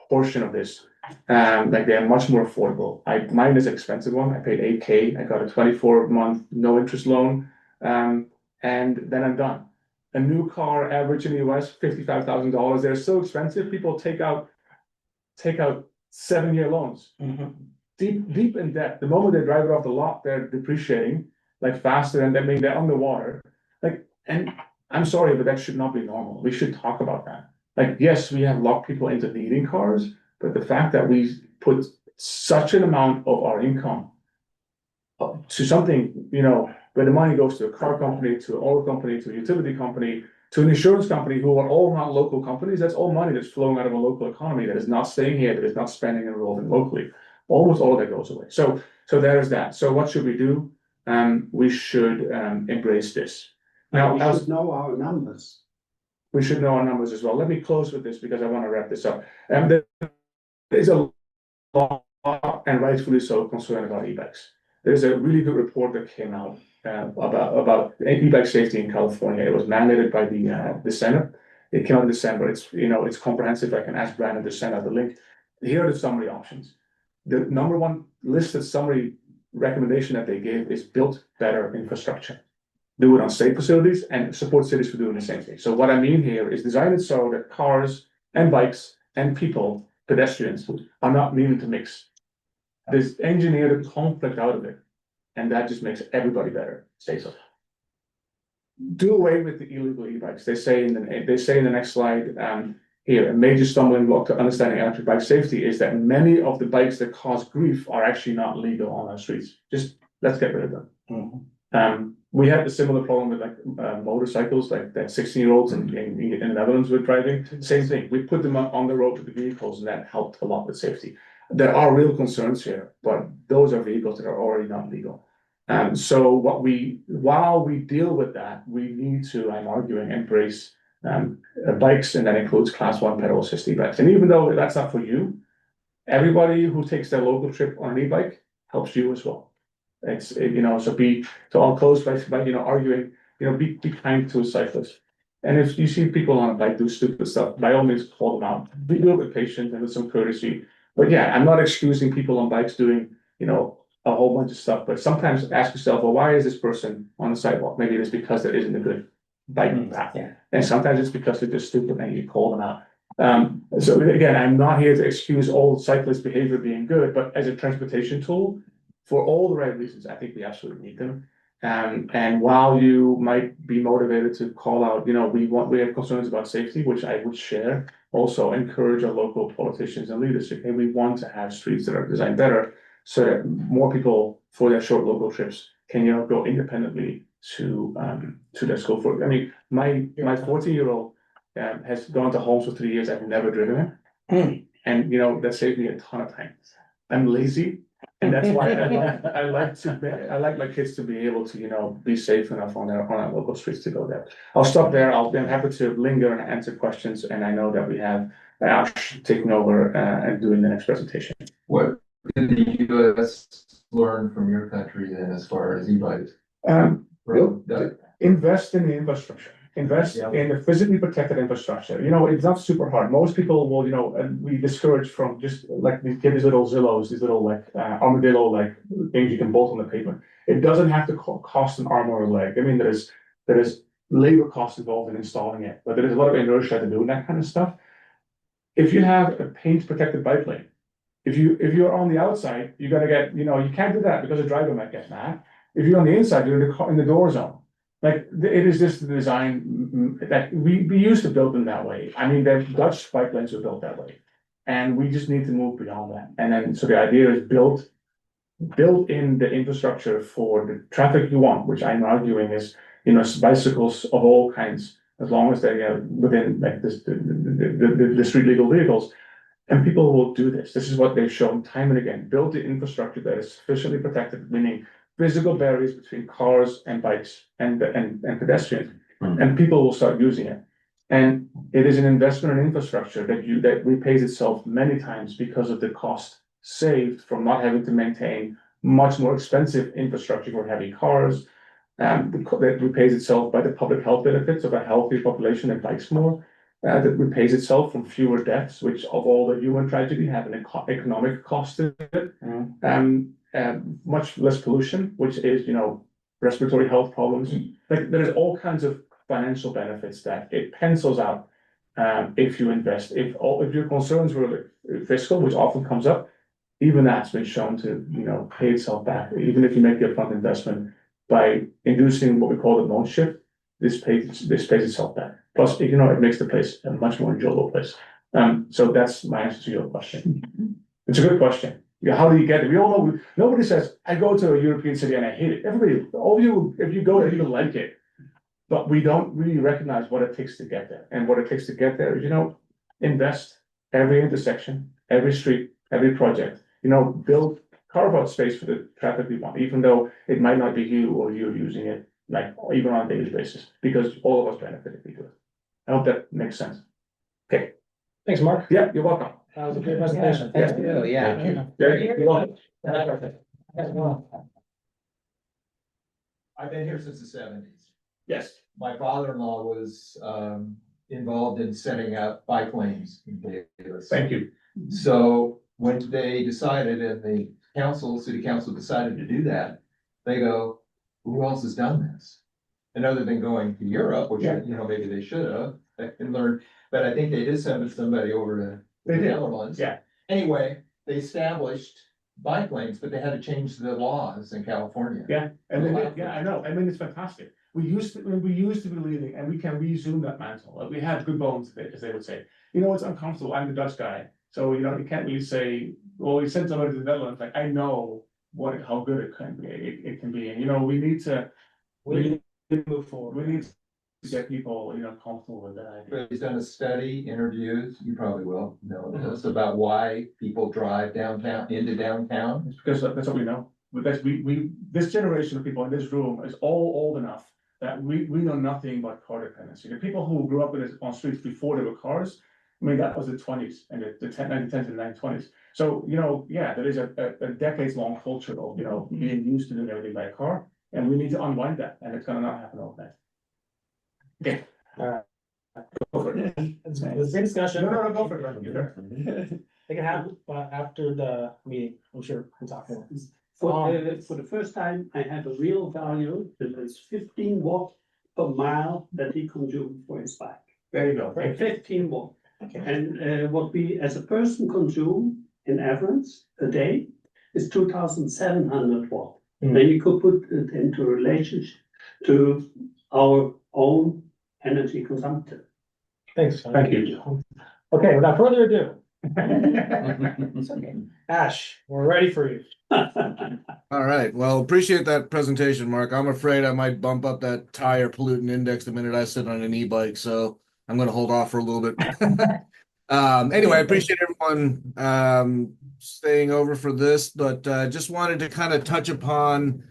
portion of this, like they're much more affordable. Mine is an expensive one. I paid 8K. I got a 24-month no interest loan, and then I'm done. A new car average in the US, $55,000. They're so expensive. People take out 7-year loans. Deep in debt. The moment they drive it off the lot, they're depreciating like faster and they're underwater. Like, and I'm sorry, but that should not be normal. We should talk about that. Like, yes, we have locked people into needing cars, but the fact that we put such an amount of our income to something, you know, where the money goes to a car company, to an oil company, to a utility company, to an insurance company, who are all not local companies, that's all money that's flowing out of a local economy that is not staying here, that is not spending and rolling locally. Almost all of that goes away. So there's that. So what should we do? We should embrace this. Now, we should know our numbers. We should know our numbers as well. Let me close with this because I want to wrap this up. There is a lot, and rightfully so, concern about e-bikes. There's a really good report that came out about e-bike safety in California. It was mandated by the Senate. It came out in December. It's comprehensive. I can ask Brandon to send out the link. Here are the summary options. The number one listed summary recommendation that they gave is build better infrastructure. Do it on state facilities and support cities for doing the same thing. So what I mean here is design it so that cars and bikes and people, pedestrians, are not needing to mix. There's engineered conflict out of it, and that just makes everybody better, safer. Do away with the illegal e-bikes. They say in the next slide, here, a major stumbling block to understanding electric bike safety is that many of the bikes that cause grief are actually not legal on our streets. Just let's get rid of them. We had a similar problem with motorcycles, like that 16-year-olds in the Netherlands were driving. Same thing. We put them on the road with the vehicles, and that helped a lot with safety. There are real concerns here, but those are vehicles that are already not legal. So while we deal with that, we need to, I'm arguing, embrace bikes, and that includes class 1 pedal assist e-bikes. And even though that's not for you, everybody who takes their local trip on an e-bike helps you as well. So I'll close by arguing, be kind to a cyclist. And if you see people on a bike do stupid stuff, by all means call them out. Be a little bit patient and with some courtesy. But yeah, I'm not excusing people on bikes doing, a whole bunch of stuff. But sometimes ask yourself, well, why is this person on the sidewalk? Maybe it's because there isn't a good biking path. Yeah. And sometimes it's because they're just stupid and you call them out. So again, I'm not here to excuse all cyclist behavior being good, but as a transportation tool, for all the right reasons, I think we absolutely need them. And while you might be motivated to call out, we have concerns about safety, which I would share. Also encourage our local politicians and leaders. Okay, we want to have streets that are designed better, so that more people for their short local trips can go independently to their school. I mean, my 14-year-old has gone to homes for 3 years. I've never driven him, and that saved me a ton of time. I'm lazy. And that's why I like my kids to be able to, be safe enough on our local streets to go there. I'll stop there. I'm happy to linger and answer questions. And I know that we have Ash taking over and doing the next presentation. What did the US learn from your country then as far as e-bikes? Invest in the infrastructure. Invest in the physically protected infrastructure. It's not super hard. Most people will, be discouraged from just get these little Zillows, these little armadillo things you can bolt on the pavement. It doesn't have to cost an arm or a leg. I mean, there is labor costs involved in installing it, but there is a lot of inertia to do that kind of stuff. If you have a paint protected bike lane, if you're on the outside, you got to get, you can't do that because the driver might get mad. If you're on the inside, you're in the door zone. Like, it is just the design that we used to build them that way. I mean, the Dutch bike lanes were built that way. And we just need to move beyond that. And then, so the idea is build in the infrastructure for the traffic you want, which I'm arguing is, bicycles of all kinds, as long as they are within like this, the street legal vehicles. And people will do this. This is what they've shown time and again. Build the infrastructure that is sufficiently protected, meaning physical barriers between cars and bikes and pedestrians. And people will start using it. And it is an investment in infrastructure that repays itself many times because of the cost saved from not having to maintain much more expensive infrastructure for heavy cars. That repays itself by the public health benefits of a healthy population that bikes more. That repays itself from fewer deaths, which of all the human tragedy have an economic cost to it. Much less pollution, which is, respiratory health problems. Like, there is all kinds of financial benefits that it pencils out if you invest. If your concerns were like fiscal, which often comes up, even that's been shown to, pay itself back. Even if you make the upfront investment by inducing what we call the mode shift, this pays itself back. Plus, it makes the place a much more enjoyable place. So that's my answer to your question. It's a good question. Yeah, how do you get it? We all know. Nobody says, "I go to a European city and I hate it." Everybody, all of you, if you go there, you like it. But we don't really recognize what it takes to get there. And what it takes to get there is, invest every intersection, every street, every project. Carve out space for the traffic we want, even though it might not be you or you're using it, like even on a daily basis, because all of us benefit if we do it. I hope that makes sense. Okay. Thanks, Mark. Yeah, you're welcome. That was a great presentation. Yeah. Thank you. Yeah. You're welcome. I've been here since the seventies. Yes. My father-in-law was involved in setting up bike lanes in Davis. Thank you. So when they decided, and the city council decided to do that, they go, who else has done this? And other than going to Europe, which, maybe they should have, and learned, but I think they did send somebody over to the Netherlands. Yeah. Anyway, they established bike lanes, but they had to change the laws in California. Yeah, and they did. Yeah, I know. I mean, it's fantastic. We used to be leading, and we can resume that mantle. Like, we have good bones, as they would say. It's uncomfortable. I'm the Dutch guy, so you can't really say, well, we sent somebody to the Netherlands. Like, I know how good it can be. It can be, and we need to move forward. We need to get people, comfortable with that idea. He's done a study, interviews, you probably will know this, about why people drive into downtown. It's because that's what we know. But this generation of people in this room is all old enough that we know nothing about car dependency. The people who grew up on streets before there were cars, I mean, that was the 20s and the 1910s and 1920s. So, there is a decades-long culture of, being used to doing everything by a car, and we need to unwind that, and it's gonna not happen overnight. Okay. Go for it. It's a great discussion. No, go for it. They can have after the meeting. I'm sure we'll talk more. For the first time, I have a real value that is 15 watt per mile that he consumed for his bike. There you go. 15 watt. Okay. And what we as a person consume in average a day is 2,700 watt. Then you could put it into relationship to our own energy consumption. Thanks. Thank you. Okay, without further ado. It's okay. Ash, we're ready for you. All right. Well, appreciate that presentation, Mark. I'm afraid I might bump up that tire pollutant index the minute I sit on an e-bike, so I'm going to hold off for a little bit. Anyway, I appreciate everyone staying over for this, but just wanted to kind of touch upon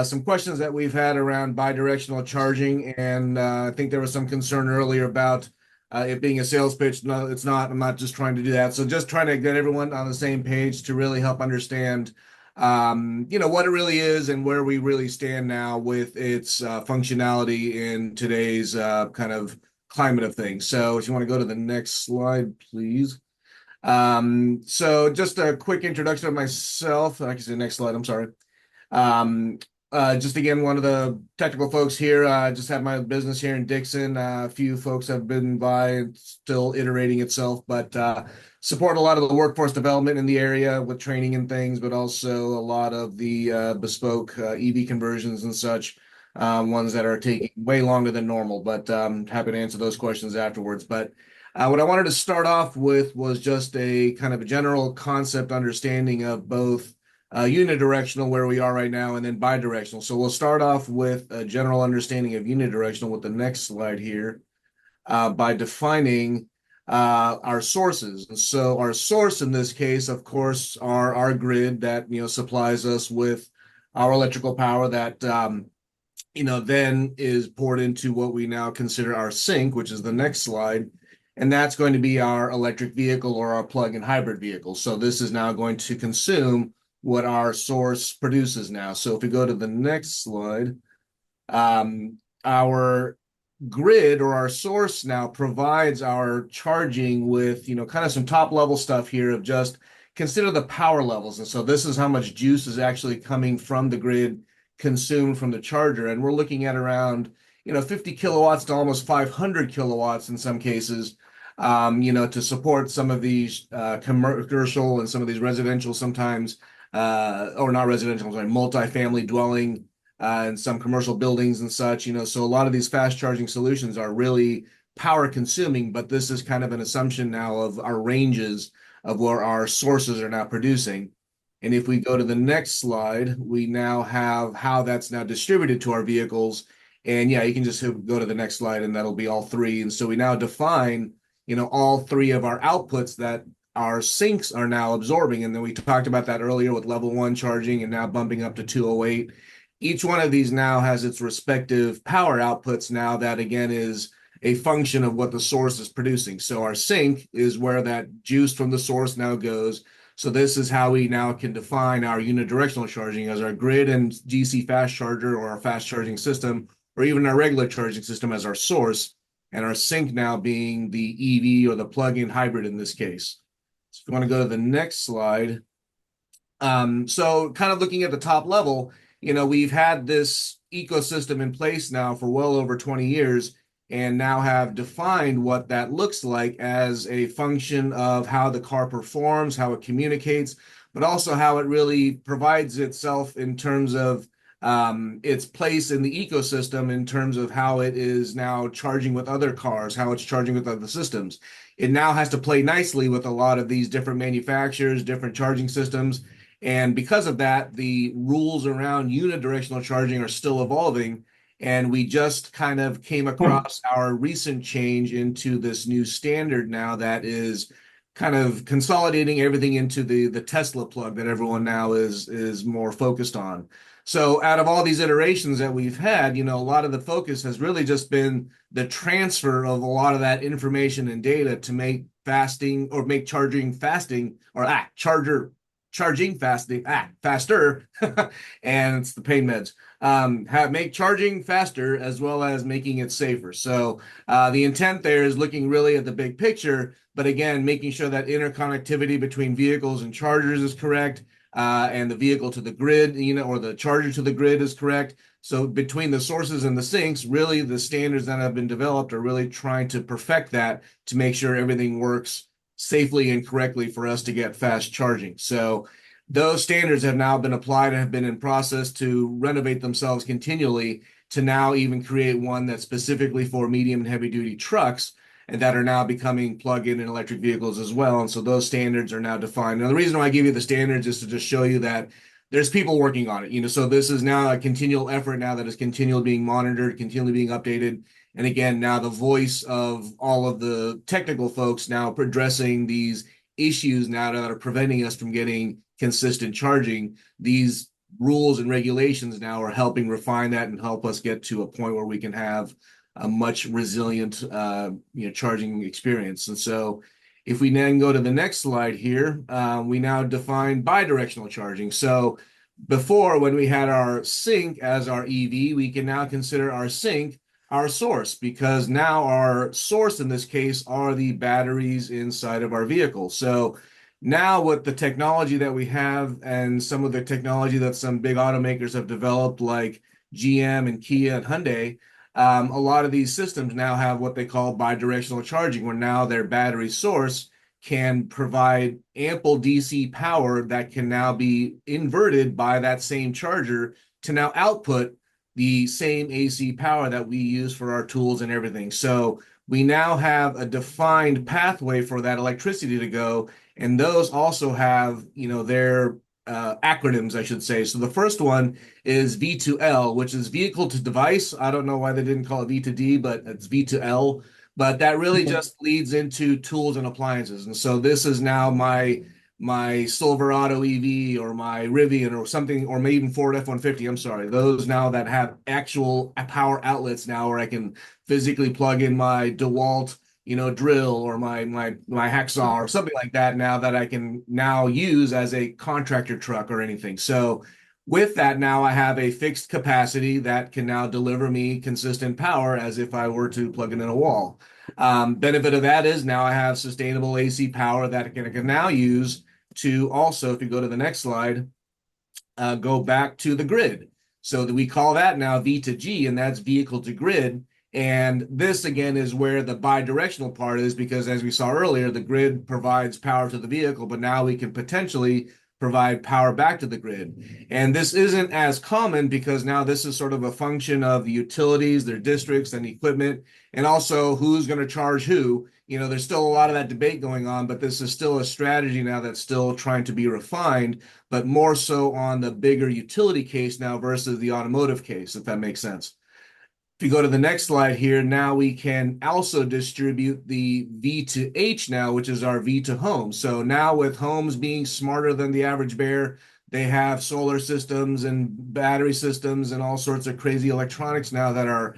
some questions that we've had around bi-directional charging, and I think there was some concern earlier about it being a sales pitch. No, it's not. I'm not just trying to do that. So just trying to get everyone on the same page to really help understand, what it really is and where we really stand now with its functionality in today's kind of climate of things. So if you want to go to the next slide, please. So just a quick introduction of myself. I can see the next slide. I'm sorry. Just again, one of the technical folks here. Just have my business here in Dixon. A few folks have been by and still iterating itself, but support a lot of the workforce development in the area with training and things, but also a lot of the bespoke EV conversions and such. ones that are taking way longer than normal, but happy to answer those questions afterwards. But what I wanted to start off with was just a kind of a general concept understanding of both unidirectional, where we are right now, and then bidirectional. So we'll start off with a general understanding of unidirectional with the next slide here, by defining our sources. And so our source in this case, of course, are our grid that, supplies us with our electrical power that, then is poured into what we now consider our sink, which is the next slide. And that's going to be our electric vehicle or our plug-in hybrid vehicle. So this is now going to consume what our source produces now. So if we go to the next slide, our grid or our source now provides our charging with, kind of some top level stuff here of just consider the power levels. And so this is how much juice is actually coming from the grid consumed from the charger. And we're looking at around, 50 kilowatts to almost 500 kilowatts in some cases, to support some of these commercial and some of these residential sometimes, or not residential, sorry, multifamily dwelling and some commercial buildings and such, so a lot of these fast charging solutions are really power consuming, but this is kind of an assumption now of our ranges of where our sources are now producing. And if we go to the next slide, we now have how that's now distributed to our vehicles. And yeah, you can just go to the next slide and that'll be all three. And so we now define, all three of our outputs that our sinks are now absorbing. And then we talked about that earlier with level 1 charging and now bumping up to 208. Each one of these now has its respective power outputs now that again is a function of what the source is producing. So our sink is where that juice from the source now goes. So this is how we now can define our unidirectional charging as our grid and DC fast charger or our fast charging system, or even our regular charging system as our source, and our sink now being the EV or the plug-in hybrid in this case. So if you want to go to the next slide. So kind of looking at the top level, we've had this ecosystem in place now for well over 20 years and now have defined what that looks like as a function of how the car performs, how it communicates, but also how it really provides itself in terms of its place in the ecosystem, in terms of how it is now charging with other cars, how it's charging with other systems. It now has to play nicely with a lot of these different manufacturers, different charging systems. And because of that, the rules around unidirectional charging are still evolving. And we just kind of came across our recent change into this new standard now that is kind of consolidating everything into the Tesla plug that everyone now is more focused on. So out of all these iterations that we've had, a lot of the focus has really just been the transfer of a lot of that information and data to make fasting or make charging fasting or charging faster, and it's the pain meds. Make charging faster as well as making it safer. So the intent there is looking really at the big picture, but again, making sure that interconnectivity between vehicles and chargers is correct, and the vehicle to the grid, or the charger to the grid is correct. So between the sources and the sinks, really the standards that have been developed are really trying to perfect that to make sure everything works safely and correctly for us to get fast charging. So those standards have now been applied and have been in process to renovate themselves continually to now even create one that's specifically for medium and heavy duty trucks and that are now becoming plug-in and electric vehicles as well. And so those standards are now defined. Now, the reason why I give you the standards is to just show you that there's people working on it, so this is now a continual effort now that is continually being monitored, continually being updated. And again, now the voice of all of the technical folks now addressing these issues now that are preventing us from getting consistent charging. These rules and regulations now are helping refine that and help us get to a point where we can have a much resilient, charging experience. And so if we then go to the next slide here, we now define bidirectional charging. So before, when we had our sink as our EV, we can now consider our sink our source, because now our source in this case are the batteries inside of our vehicle. So now with the technology that we have and some of the technology that some big automakers have developed, like GM and Kia and Hyundai, a lot of these systems now have what they call bidirectional charging, where now their battery source can provide ample DC power that can now be inverted by that same charger to now output the same AC power that we use for our tools and everything. So we now have a defined pathway for that electricity to go, and those also have, their acronyms, I should say. So the first one is V2L, which is vehicle to device. I don't know why they didn't call it V2D, but it's V2L. But that really just leads into tools and appliances. And so this is now my Silverado EV or my Rivian or something, or maybe even Ford F-150. I'm sorry, those now that have actual power outlets now, where I can physically plug in my DeWalt, drill, or my hacksaw or something like that, now that I can now use as a contractor truck or anything. So with that, now I have a fixed capacity that can now deliver me consistent power as if I were to plug it in a wall. Benefit of that is now I have sustainable AC power that I can now use to also, if you go to the next slide, go back to the grid. So that we call that now V to G, and that's vehicle to grid. And this again is where the bi-directional part is, because as we saw earlier, the grid provides power to the vehicle, but now we can potentially provide power back to the grid. And this isn't as common because now this is sort of a function of the utilities, their districts and equipment, and also who's going to charge who. There's still a lot of that debate going on, but this is still a strategy now that's still trying to be refined, but more so on the bigger utility case now versus the automotive case, if that makes sense. If you go to the next slide here, now we can also distribute the V to H now, which is our V to home. So now with homes being smarter than the average bear, they have solar systems and battery systems and all sorts of crazy electronics now that are,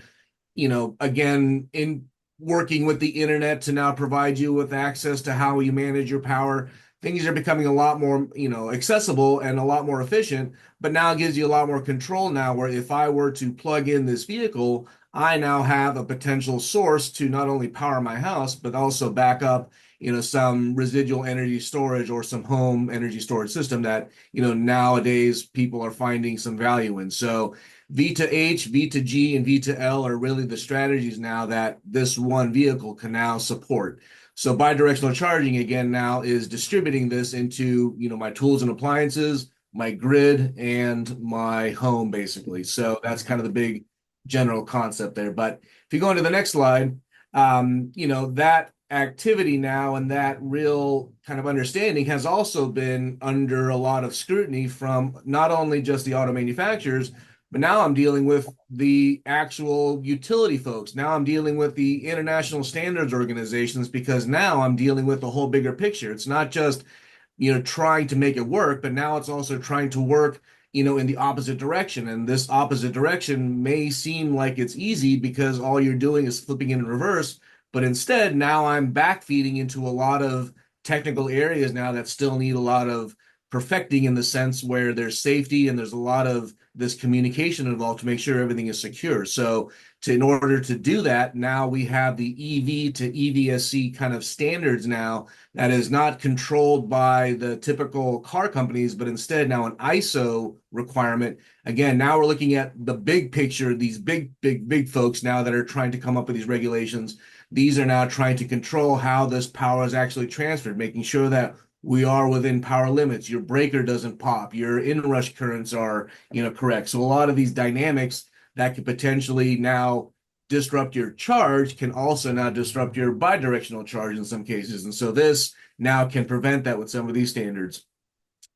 again, in working with the internet to now provide you with access to how you manage your power. Things are becoming a lot more, accessible and a lot more efficient, but now it gives you a lot more control now, where if I were to plug in this vehicle, I now have a potential source to not only power my house, but also back up, some residual energy storage or some home energy storage system that, nowadays people are finding some value in. So V to H, V to G, and V to L are really the strategies now that this one vehicle can now support. So bidirectional charging again now is distributing this into, my tools and appliances, my grid, and my home basically. So that's kind of the big general concept there. But if you go into the next slide, that activity now and that real kind of understanding has also been under a lot of scrutiny from not only just the auto manufacturers, but now I'm dealing with the actual utility folks. Now I'm dealing with the international standards organizations, because now I'm dealing with a whole bigger picture. It's not just, trying to make it work, but now it's also trying to work, in the opposite direction. And this opposite direction may seem like it's easy because all you're doing is flipping it in reverse. But instead, now I'm backfeeding into a lot of technical areas now that still need a lot of perfecting, in the sense where there's safety and there's a lot of this communication involved to make sure everything is secure. So in order to do that, now we have the EV to EVSC kind of standards now that is not controlled by the typical car companies, but instead now an ISO requirement. Again, now we're looking at the big picture, these big folks now that are trying to come up with these regulations. These are now trying to control how this power is actually transferred, making sure that we are within power limits. Your breaker doesn't pop. Your inrush currents are, correct. So a lot of these dynamics that could potentially now disrupt your charge can also now disrupt your bidirectional charge in some cases. And so this now can prevent that with some of these standards.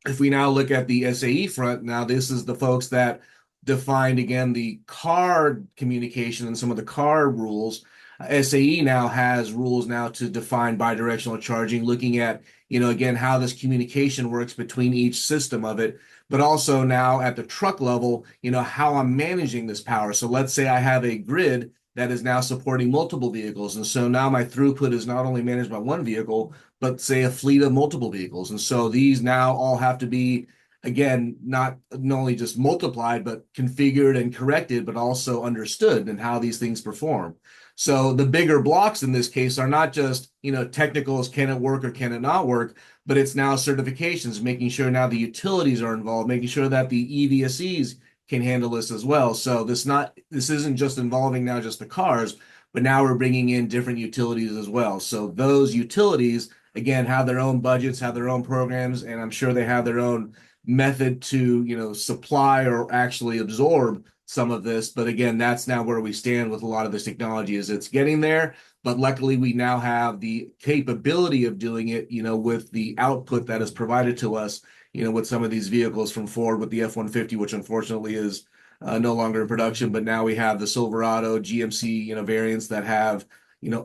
If we now look at the SAE front, now this is the folks that defined, again, the car communication and some of the car rules. SAE now has rules now to define bidirectional charging, looking at, again, how this communication works between each system of it, but also now at the truck level, how I'm managing this power. So let's say I have a grid that is now supporting multiple vehicles. And so now my throughput is not only managed by one vehicle, but say a fleet of multiple vehicles. And so these now all have to be, again, not only just multiplied, but configured and corrected, but also understood and how these things perform. So the bigger blocks in this case are not just, technicals, can it work or can it not work, but it's now certifications, making sure now the utilities are involved, making sure that the EVSEs can handle this as well. So this isn't just involving now just the cars, but now we're bringing in different utilities as well. So those utilities, again, have their own budgets, have their own programs, and I'm sure they have their own method to, supply or actually absorb some of this. But again, that's now where we stand with a lot of this technology is it's getting there. But luckily, we now have the capability of doing it, with the output that is provided to us, with some of these vehicles from Ford with the F-150, which unfortunately is no longer in production. But now we have the Silverado, GMC, variants that have,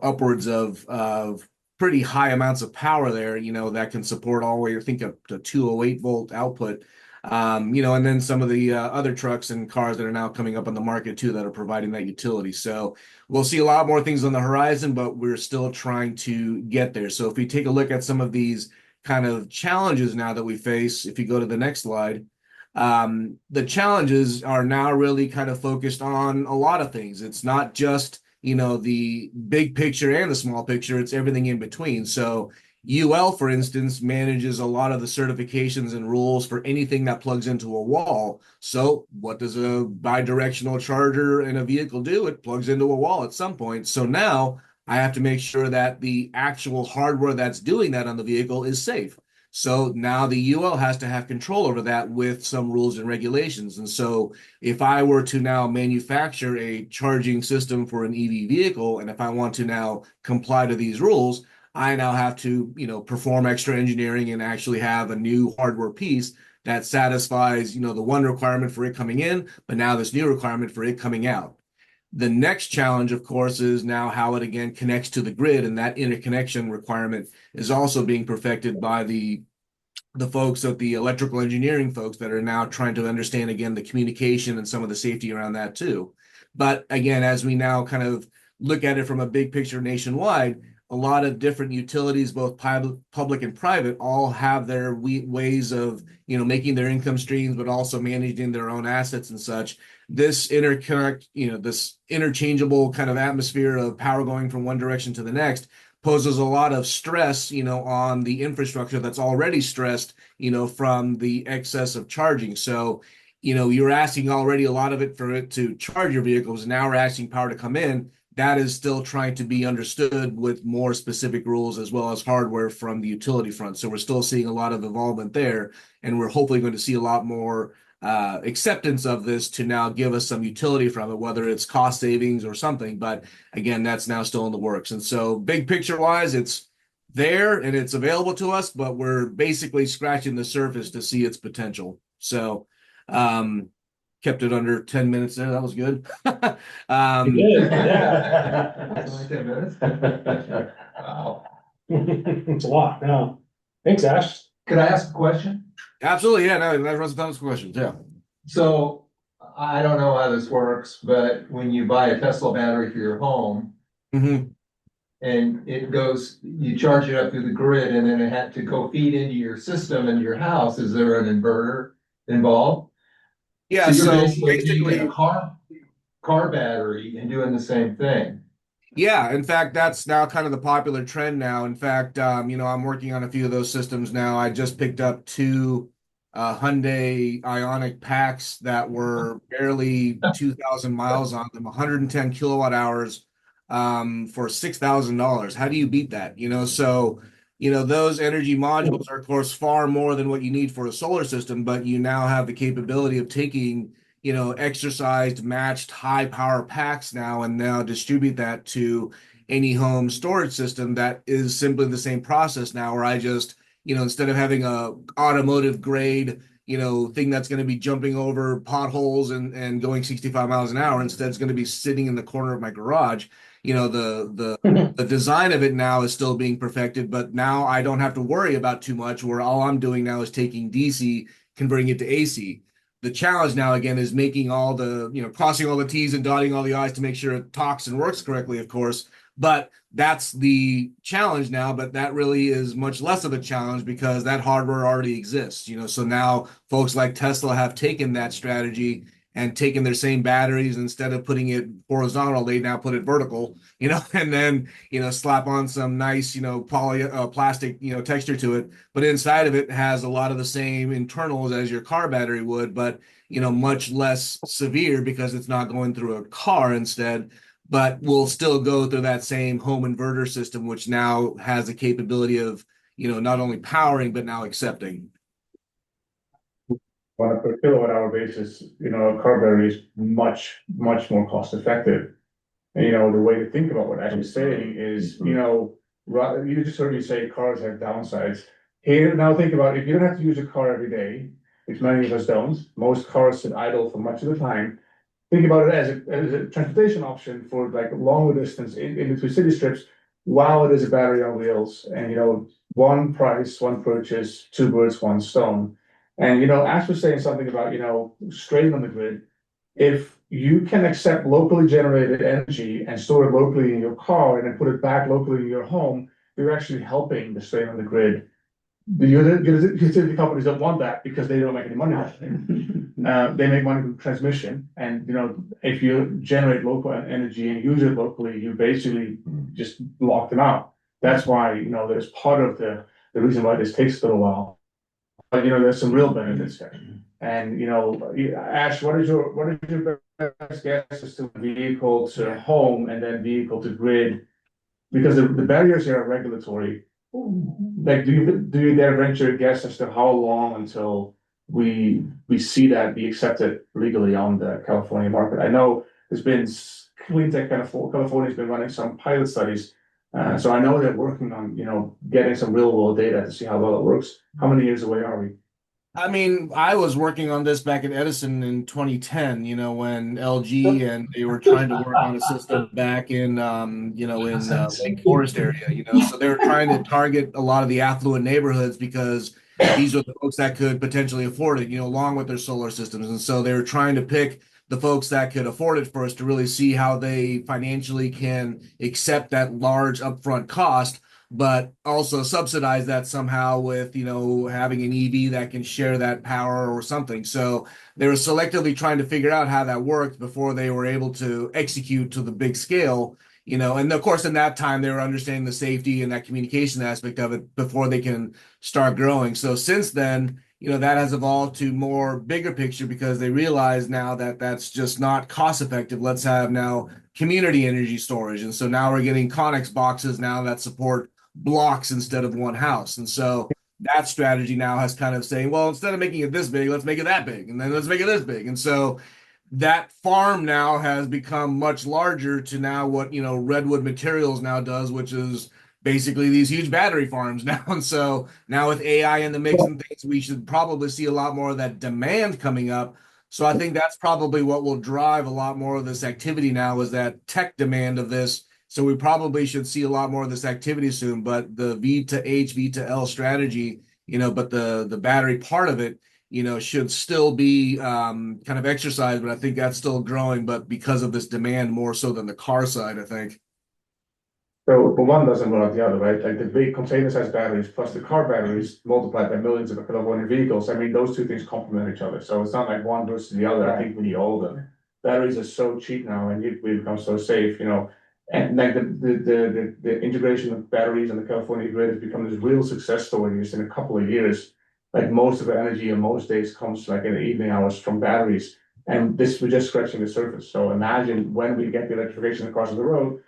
upwards of pretty high amounts of power there, that can support all the way, I think, up to 208-volt output. And then some of the other trucks and cars that are now coming up on the market too that are providing that utility. So we'll see a lot more things on the horizon, but we're still trying to get there. So if we take a look at some of these kind of challenges now that we face, if you go to the next slide, the challenges are now really kind of focused on a lot of things. It's not just, the big picture and the small picture, it's everything in between. So UL, for instance, manages a lot of the certifications and rules for anything that plugs into a wall. So what does a bi-directional charger in a vehicle do? It plugs into a wall at some point. So now I have to make sure that the actual hardware that's doing that on the vehicle is safe. So now the UL has to have control over that with some rules and regulations. And so if I were to now manufacture a charging system for an EV vehicle, and if I want to now comply to these rules, I now have to, perform extra engineering and actually have a new hardware piece that satisfies, the one requirement for it coming in, but now this new requirement for it coming out. The next challenge, of course, is now how it again connects to the grid, and that interconnection requirement is also being perfected by the folks of the electrical engineering folks that are now trying to understand again the communication and some of the safety around that too. But again, as we now kind of look at it from a big picture nationwide, a lot of different utilities, both public and private, all have their ways of, making their income streams, but also managing their own assets and such. This this interchangeable kind of atmosphere of power going from one direction to the next poses a lot of stress, on the infrastructure that's already stressed, from the excess of charging. So, you're asking already a lot of it for it to charge your vehicles. Now we're asking power to come in. That is still trying to be understood with more specific rules as well as hardware from the utility front. So we're still seeing a lot of involvement there, and we're hopefully going to see a lot more acceptance of this to now give us some utility from it, whether it's cost savings or something. But again, that's now still in the works. And so big picture wise, it's there and it's available to us, but we're basically scratching the surface to see its potential. So, kept it under 10 minutes there. That was good. You did, yeah. That's only 10 minutes. Wow. It's a lot, yeah. Thanks, Ash. Could I ask a question? Absolutely. Yeah, no, that runs a ton of questions. Yeah. So I don't know how this works, but when you buy a Tesla battery for your home, Mm-hmm. and it goes, you charge it up through the grid, and then it had to go feed into your system in your house. Is there an inverter involved? Yeah, So you're so basically taking basically, a car battery and doing the same thing. yeah, in fact, that's now kind of the popular trend now. In fact, I'm working on a few of those systems now. I just picked up two Hyundai Ionic packs that were barely 2,000 miles on them, 110 kilowatt hours for $6,000. How do you beat that? So those energy modules are, of course, far more than what you need for a solar system, but you now have the capability of taking exercised, matched high power packs now and now distribute that to any home storage system that is simply the same process now where I just, instead of having a automotive grade, thing that's going to be jumping over potholes and going 65 miles an hour, instead it's going to be sitting in the corner of my garage. The design of it now is still being perfected, but now I don't have to worry about too much where all I'm doing now is taking DC, converting it to AC. The challenge now again is making all the, crossing all the T's and dotting all the I's to make sure it talks and works correctly, of course. But that's the challenge now, but that really is much less of a challenge because that hardware already exists, So now folks like Tesla have taken that strategy and taken their same batteries, instead of putting it horizontal, they now put it vertical, and then, slap on some nice, plastic, texture to it. But inside of it has a lot of the same internals as your car battery would, but, much less severe because it's not going through a car instead, but will still go through that same home inverter system, which now has the capability of, not only powering, but now accepting. on a per kilowatt hour basis, a car battery is much more cost effective. And the way to think about what Ash is saying is, you just heard me say cars have downsides. Here, now think about if you don't have to use a car every day, which many of us don't, most cars sit idle for much of the time. Think about it as a transportation option for like longer distance in between city strips, while it is a battery on wheels. And one price, one purchase, two birds, one stone. And Ash was saying something about strain on the grid. If you can accept locally generated energy and store it locally in your car and then put it back locally in your home, you're actually helping the strain on the grid. The utility companies don't want that because they don't make any money that way. They make money from transmission, and if you generate local energy and use it locally, you basically just lock them out. That's why there's part of the reason why this takes a little while. But there's some real benefits there. And Ash, what is your best guess as to vehicle to home and then vehicle to grid? Because the barriers here are regulatory. Like, do you dare venture a guess as to how long until we see that be accepted legally on the California market? I know there's been clean tech California's been running some pilot studies. So I know they're working on, getting some real world data to see how well it works. How many years away are we? I mean, I was working on this back at Edison in 2010, when LG and they were trying to work on a system back in, in Lake Forest area, so they were trying to target a lot of the affluent neighborhoods because these are the folks that could potentially afford it, along with their solar systems. And so they were trying to pick the folks that could afford it first to really see how they financially can accept that large upfront cost, but also subsidize that somehow with, having an EV that can share that power or something. So they were selectively trying to figure out how that worked before they were able to execute to the big scale, and of course, in that time, they were understanding the safety and that communication aspect of it before they can start growing. So since then, that has evolved to more bigger picture because they realize now that that's just not cost effective. Let's have now community energy storage. And so now we're getting Connex boxes now that support blocks instead of one house. And so that strategy now has kind of saying, well, instead of making it this big, let's make it that big. And then let's make it this big. And so that farm now has become much larger to now what, Redwood Materials now does, which is basically these huge battery farms now. And so now with AI in the mix and things, we should probably see a lot more of that demand coming up. So I think that's probably what will drive a lot more of this activity now is that tech demand of this. So we probably should see a lot more of this activity soon, but the V to H, V to L strategy, but the battery part of it, should still be kind of exercised, but I think that's still growing, but because of this demand more so than the car side, I think. So, but one doesn't rule out the other, right? Like the big container-sized batteries plus the car batteries multiplied by millions of California vehicles. I mean, those two things complement each other. So it's not like one versus the other. I think we need all of them. Batteries are so cheap now, and we've become so safe, And like the integration of batteries on the California grid has become this real success story just in a couple of years. Like most of the energy in most days comes like in the evening hours from batteries, and this we're just scratching the surface. So imagine when we get the electrification across the road.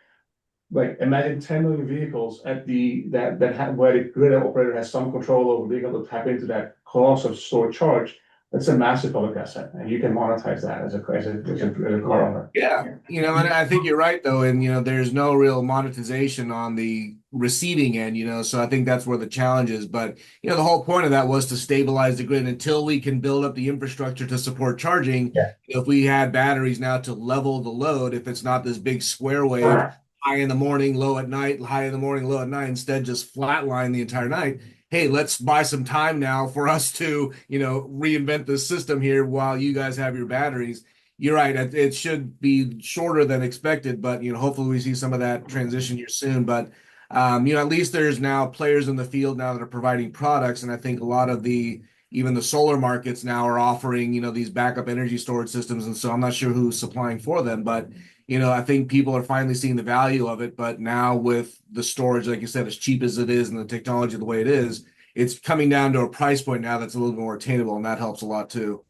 Like imagine 10 million vehicles at where the grid operator has some control over being able to tap into that cost of stored charge. That's a massive public asset, and you can monetize that as a car owner. Yeah, and I think you're right though, and there's no real monetization on the receiving end, so I think that's where the challenge is. But the whole point of that was to stabilize the grid until we can build up the infrastructure to support charging. Yeah. If we had batteries now to level the load, if it's not this big square wave, high in the morning, low at night, high in the morning, low at night, instead just flatline the entire night. Hey, let's buy some time now for us to, reinvent the system here while you guys have your batteries. You're right. It should be shorter than expected, but, hopefully we see some of that transition here soon. But, at least there's now players in the field now that are providing products. And I think a lot of even the solar markets now are offering, these backup energy storage systems. And so I'm not sure who's supplying for them, but I think people are finally seeing the value of it, but now with the storage, like you said, as cheap as it is and the technology the way it is, it's coming down to a price point now that's a little bit more attainable, and that helps a lot too.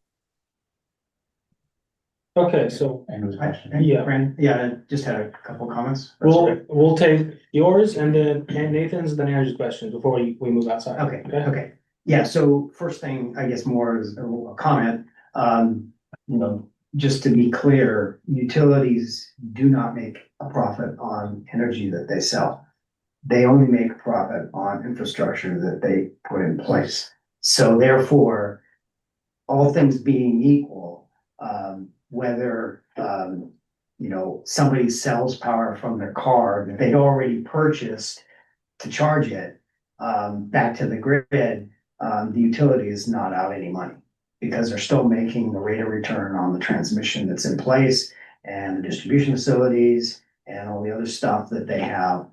Okay, so Yeah, Brandon, I just had a couple comments. we'll take yours and then Nathan's, then Andrew's questions before we move outside. Okay. Yeah, so first thing, I guess more is a comment. You know, just to be clear, utilities do not make a profit on energy that they sell. They only make a profit on infrastructure that they put in place. So therefore, all things being equal, whether you know, somebody sells power from their car that they'd already purchased to charge it back to the grid, the utility is not out any money because they're still making the rate of return on the transmission that's in place and the distribution facilities and all the other stuff that they have.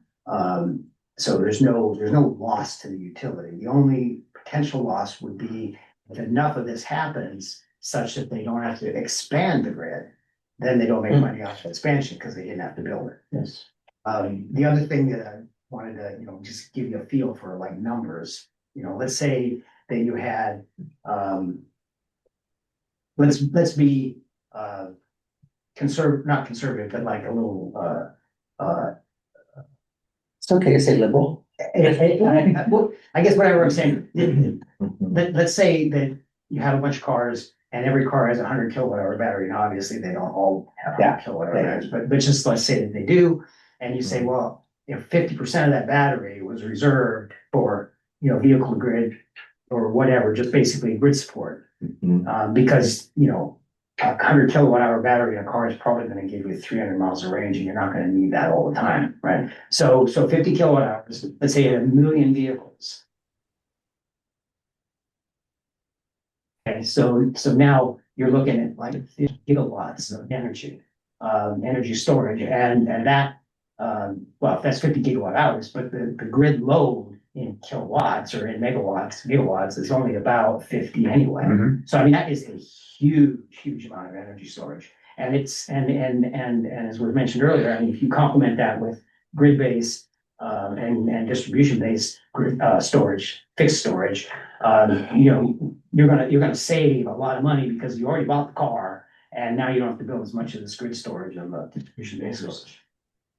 So there's no loss to the utility. The only potential loss would be if enough of this happens such that they don't have to expand the grid, then they don't make money off the expansion because they didn't have to build it. Yes. The other thing that I wanted to, you know, just give you a feel for like numbers, you know, let's say that you had, let's be, not conservative, but like a little, it's okay to say liberal. Well, I guess whatever I'm saying, let's say that you have a bunch of cars and every car has a 100 kWh battery, and obviously they don't all have 100 kWh batteries, but just let's say that they do, and you say, well, if 50% of that battery was reserved for, you know, vehicle to grid or whatever, just basically grid support, because, you know, a 100 kWh battery in a car is probably going to give you 300 miles of range, and you're not going to need that all the time, right? So 50 kWh, let's say 1,000,000 vehicles. Okay, so now you're looking at like 50 gigawatts of energy storage, and that, well, that's 50 gigawatt hours, but the grid load in kilowatts or in gigawatts is only about 50 anyway. So I mean, that is a huge amount of energy storage. And it's, and as was mentioned earlier, I mean, if you complement that with grid-based and distribution-based storage, fixed storage, you know, you're gonna save a lot of money because you already bought the car, and now you don't have to build as much of this grid storage on the distribution-based storage.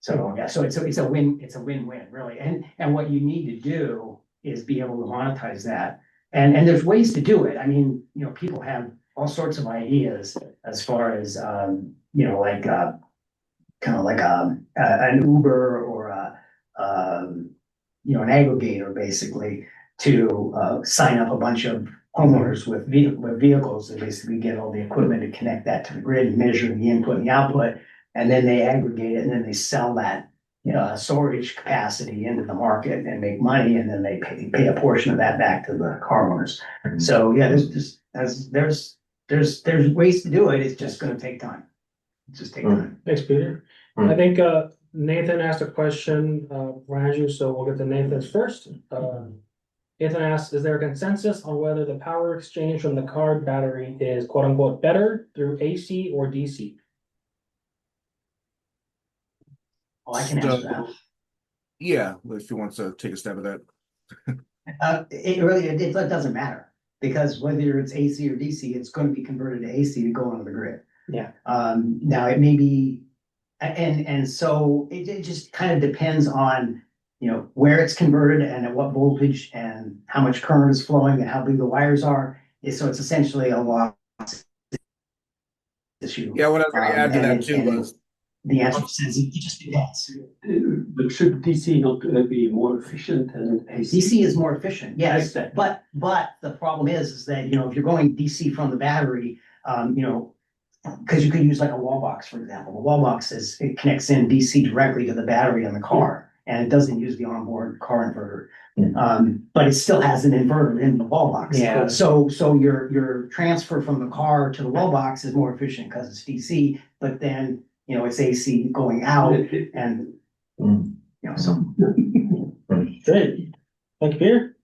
So yeah, so it's a win-win really. And what you need to do is be able to monetize that. And there's ways to do it. I mean, you know, people have all sorts of ideas as far as you know, like kind of like an Uber or you know, an aggregator basically to sign up a bunch of homeowners with vehicles and basically get all the equipment to connect that to the grid and measure the input and the output. And then they aggregate it and then they sell that, you know, storage capacity into the market and make money. And then they pay a portion of that back to the car owners. So yeah, there's ways to do it. It's just going to take time. Just take time. Thanks, Peter. I think Nathan asked a question for Andrew, so we'll get to Nathan's first. Nathan asks, is there a consensus on whether the power exchange from the car battery is quote unquote better through AC or DC? Oh, I can answer that. Yeah, if you want to take a stab at that. It doesn't matter because whether it's AC or DC, it's going to be converted to AC to go onto the grid. Yeah. Now it may be, and so it just kind of depends on, you know, where it's converted and at what voltage and how much current is flowing and how big the wires are. So it's essentially a loss issue. Yeah, what I was going to add to that too was the answer says it just depends. But should DC not be more efficient than AC? DC is more efficient, yes, but the problem is that, you know, if you're going DC from the battery, you know, because you could use like a wall box, for example. The wall box it connects in DC directly to the battery in the car, and it doesn't use the onboard car inverter. But it still has an inverter in the wall box. Yeah. So your transfer from the car to the wall box is more efficient because it's DC, but then, you know, it's AC going out and, you know, so. Great. Thank you, Peter.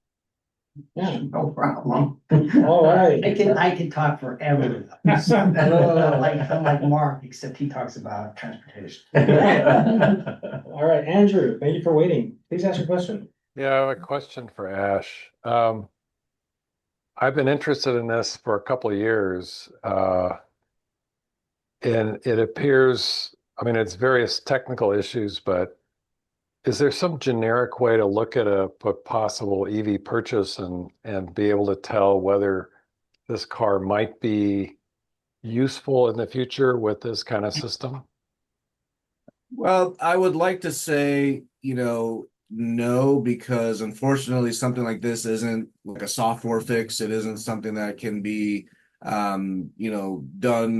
Yeah. No problem. All right. I can talk forever. Like Mark, except he talks about transportation. All right, Andrew, thank you for waiting. Please ask your question. Yeah, I have a question for Ash. I've been interested in this for a couple of years. And it appears, I mean, it's various technical issues, but Is there some generic way to look at a possible EV purchase and be able to tell whether this car might be useful in the future with this kind of system? Well, I would like to say, no, because unfortunately something like this isn't like a software fix. It isn't something that can be done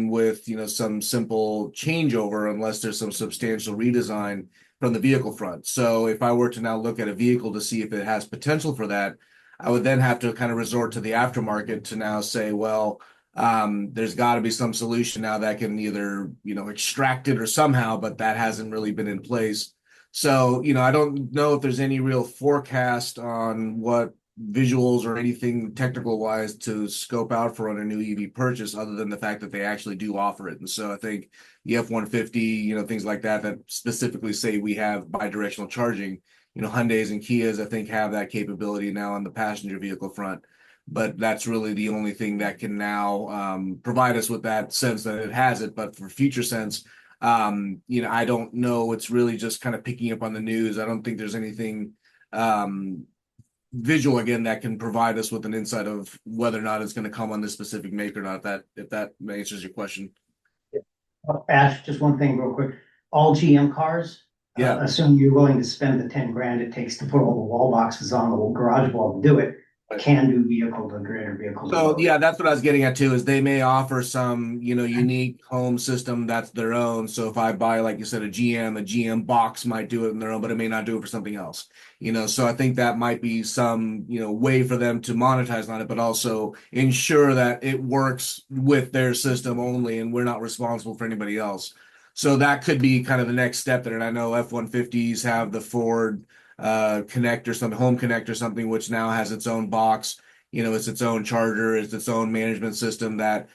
with, some simple changeover unless there's some substantial redesign from the vehicle front. So if I were to now look at a vehicle to see if it has potential for that, I would then have to kind of resort to the aftermarket to now say, well, there's got to be some solution now that can either, extract it or somehow, but that hasn't really been in place. So, I don't know if there's any real forecast on what visuals or anything technical wise to scope out for on a new EV purchase, other than the fact that they actually do offer it. And so I think the F-150, things like that, that specifically say we have bi-directional charging, Hyundais and Kias, I think, have that capability now on the passenger vehicle front. But that's really the only thing that can now provide us with that sense that it has it. But for future sense, I don't know. It's really just kind of picking up on the news. I don't think there's anything visual again that can provide us with an insight of whether or not it's going to come on this specific make or not. If that answers your question. Ash, just one thing real quick. All GM cars, Yeah. Assume you're willing to spend the 10 grand it takes to put all the wall boxes on the garage wall to do it, can do vehicle to grid or vehicle to So load. yeah, that's what I was getting at too, is they may offer some, unique home system that's their own. So if I buy, like you said, a GM box might do it on their own, but it may not do it for something else. So I think that might be some, way for them to monetize on it, but also ensure that it works with their system only and we're not responsible for anybody else. So that could be kind of the next step there. And I know F-150s have the Ford Connect or something, Home Connect or something, which now has its own box. It's its own charger, it's its own management system that,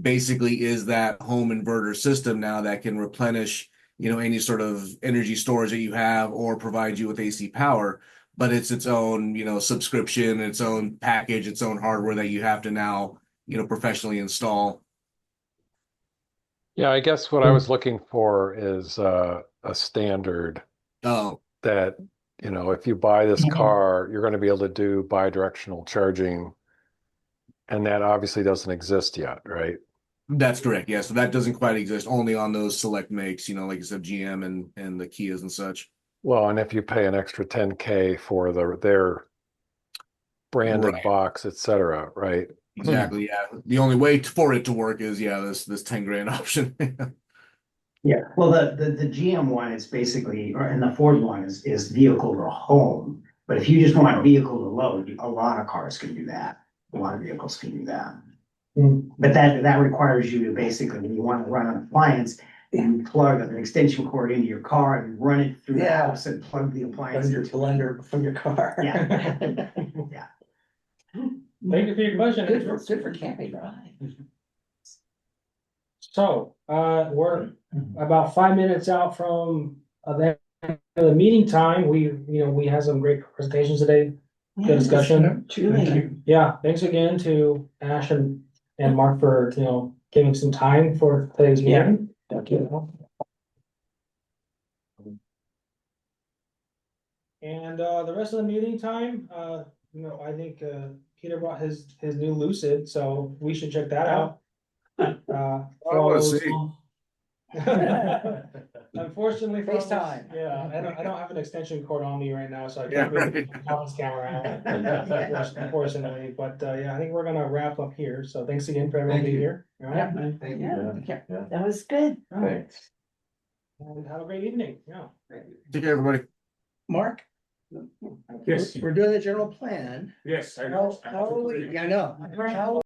basically is that home inverter system now that can replenish, any sort of energy storage that you have or provide you with AC power. But it's its own, subscription, its own package, its own hardware that you have to now, professionally install. Yeah, I guess what I was looking for is a standard Oh, that, if you buy this car, you're going to be able to do bi-directional charging. And that obviously doesn't exist yet, right? that's correct. Yeah. So that doesn't quite exist, only on those select makes, like I said, GM and the Kias and such. Well, and if you pay an extra 10K for their branded Right. box, et cetera, right? Exactly. Yeah. The only way for it to work is, this 10 grand option. Yeah, well, the GM one is basically, and the Ford one is vehicle to home. But if you just want vehicle to load, a lot of cars can do that. A lot of vehicles can do that. But that requires you to basically, when you want to run an appliance, you plug an extension cord into your car and run it through the house and plug the appliance. Your blender from your car. Yeah. Yeah. Thank you for your question. Good for camping, right? So, we're about 5 minutes out from the meeting time. We had some great presentations today. Good discussion. Truly. Yeah, thanks again to Ash and Mark for, giving some time for today's meeting. Thank you. And the rest of the meeting time, I think Peter brought his new Lucid, so we should check that out. I wanna see. Unfortunately, for FaceTime. Yeah, I don't have an extension cord on me right now, so I Yeah, can't really right. put my office camera out. Unfortunately, but yeah, I think we're gonna wrap up here. So thanks again for everybody here. All right, Thank Yeah, that was good. Thanks. and have a great evening. Yeah. Take care, everybody. Mark? Yes. We're doing the general plan. Yes, I How, I know. How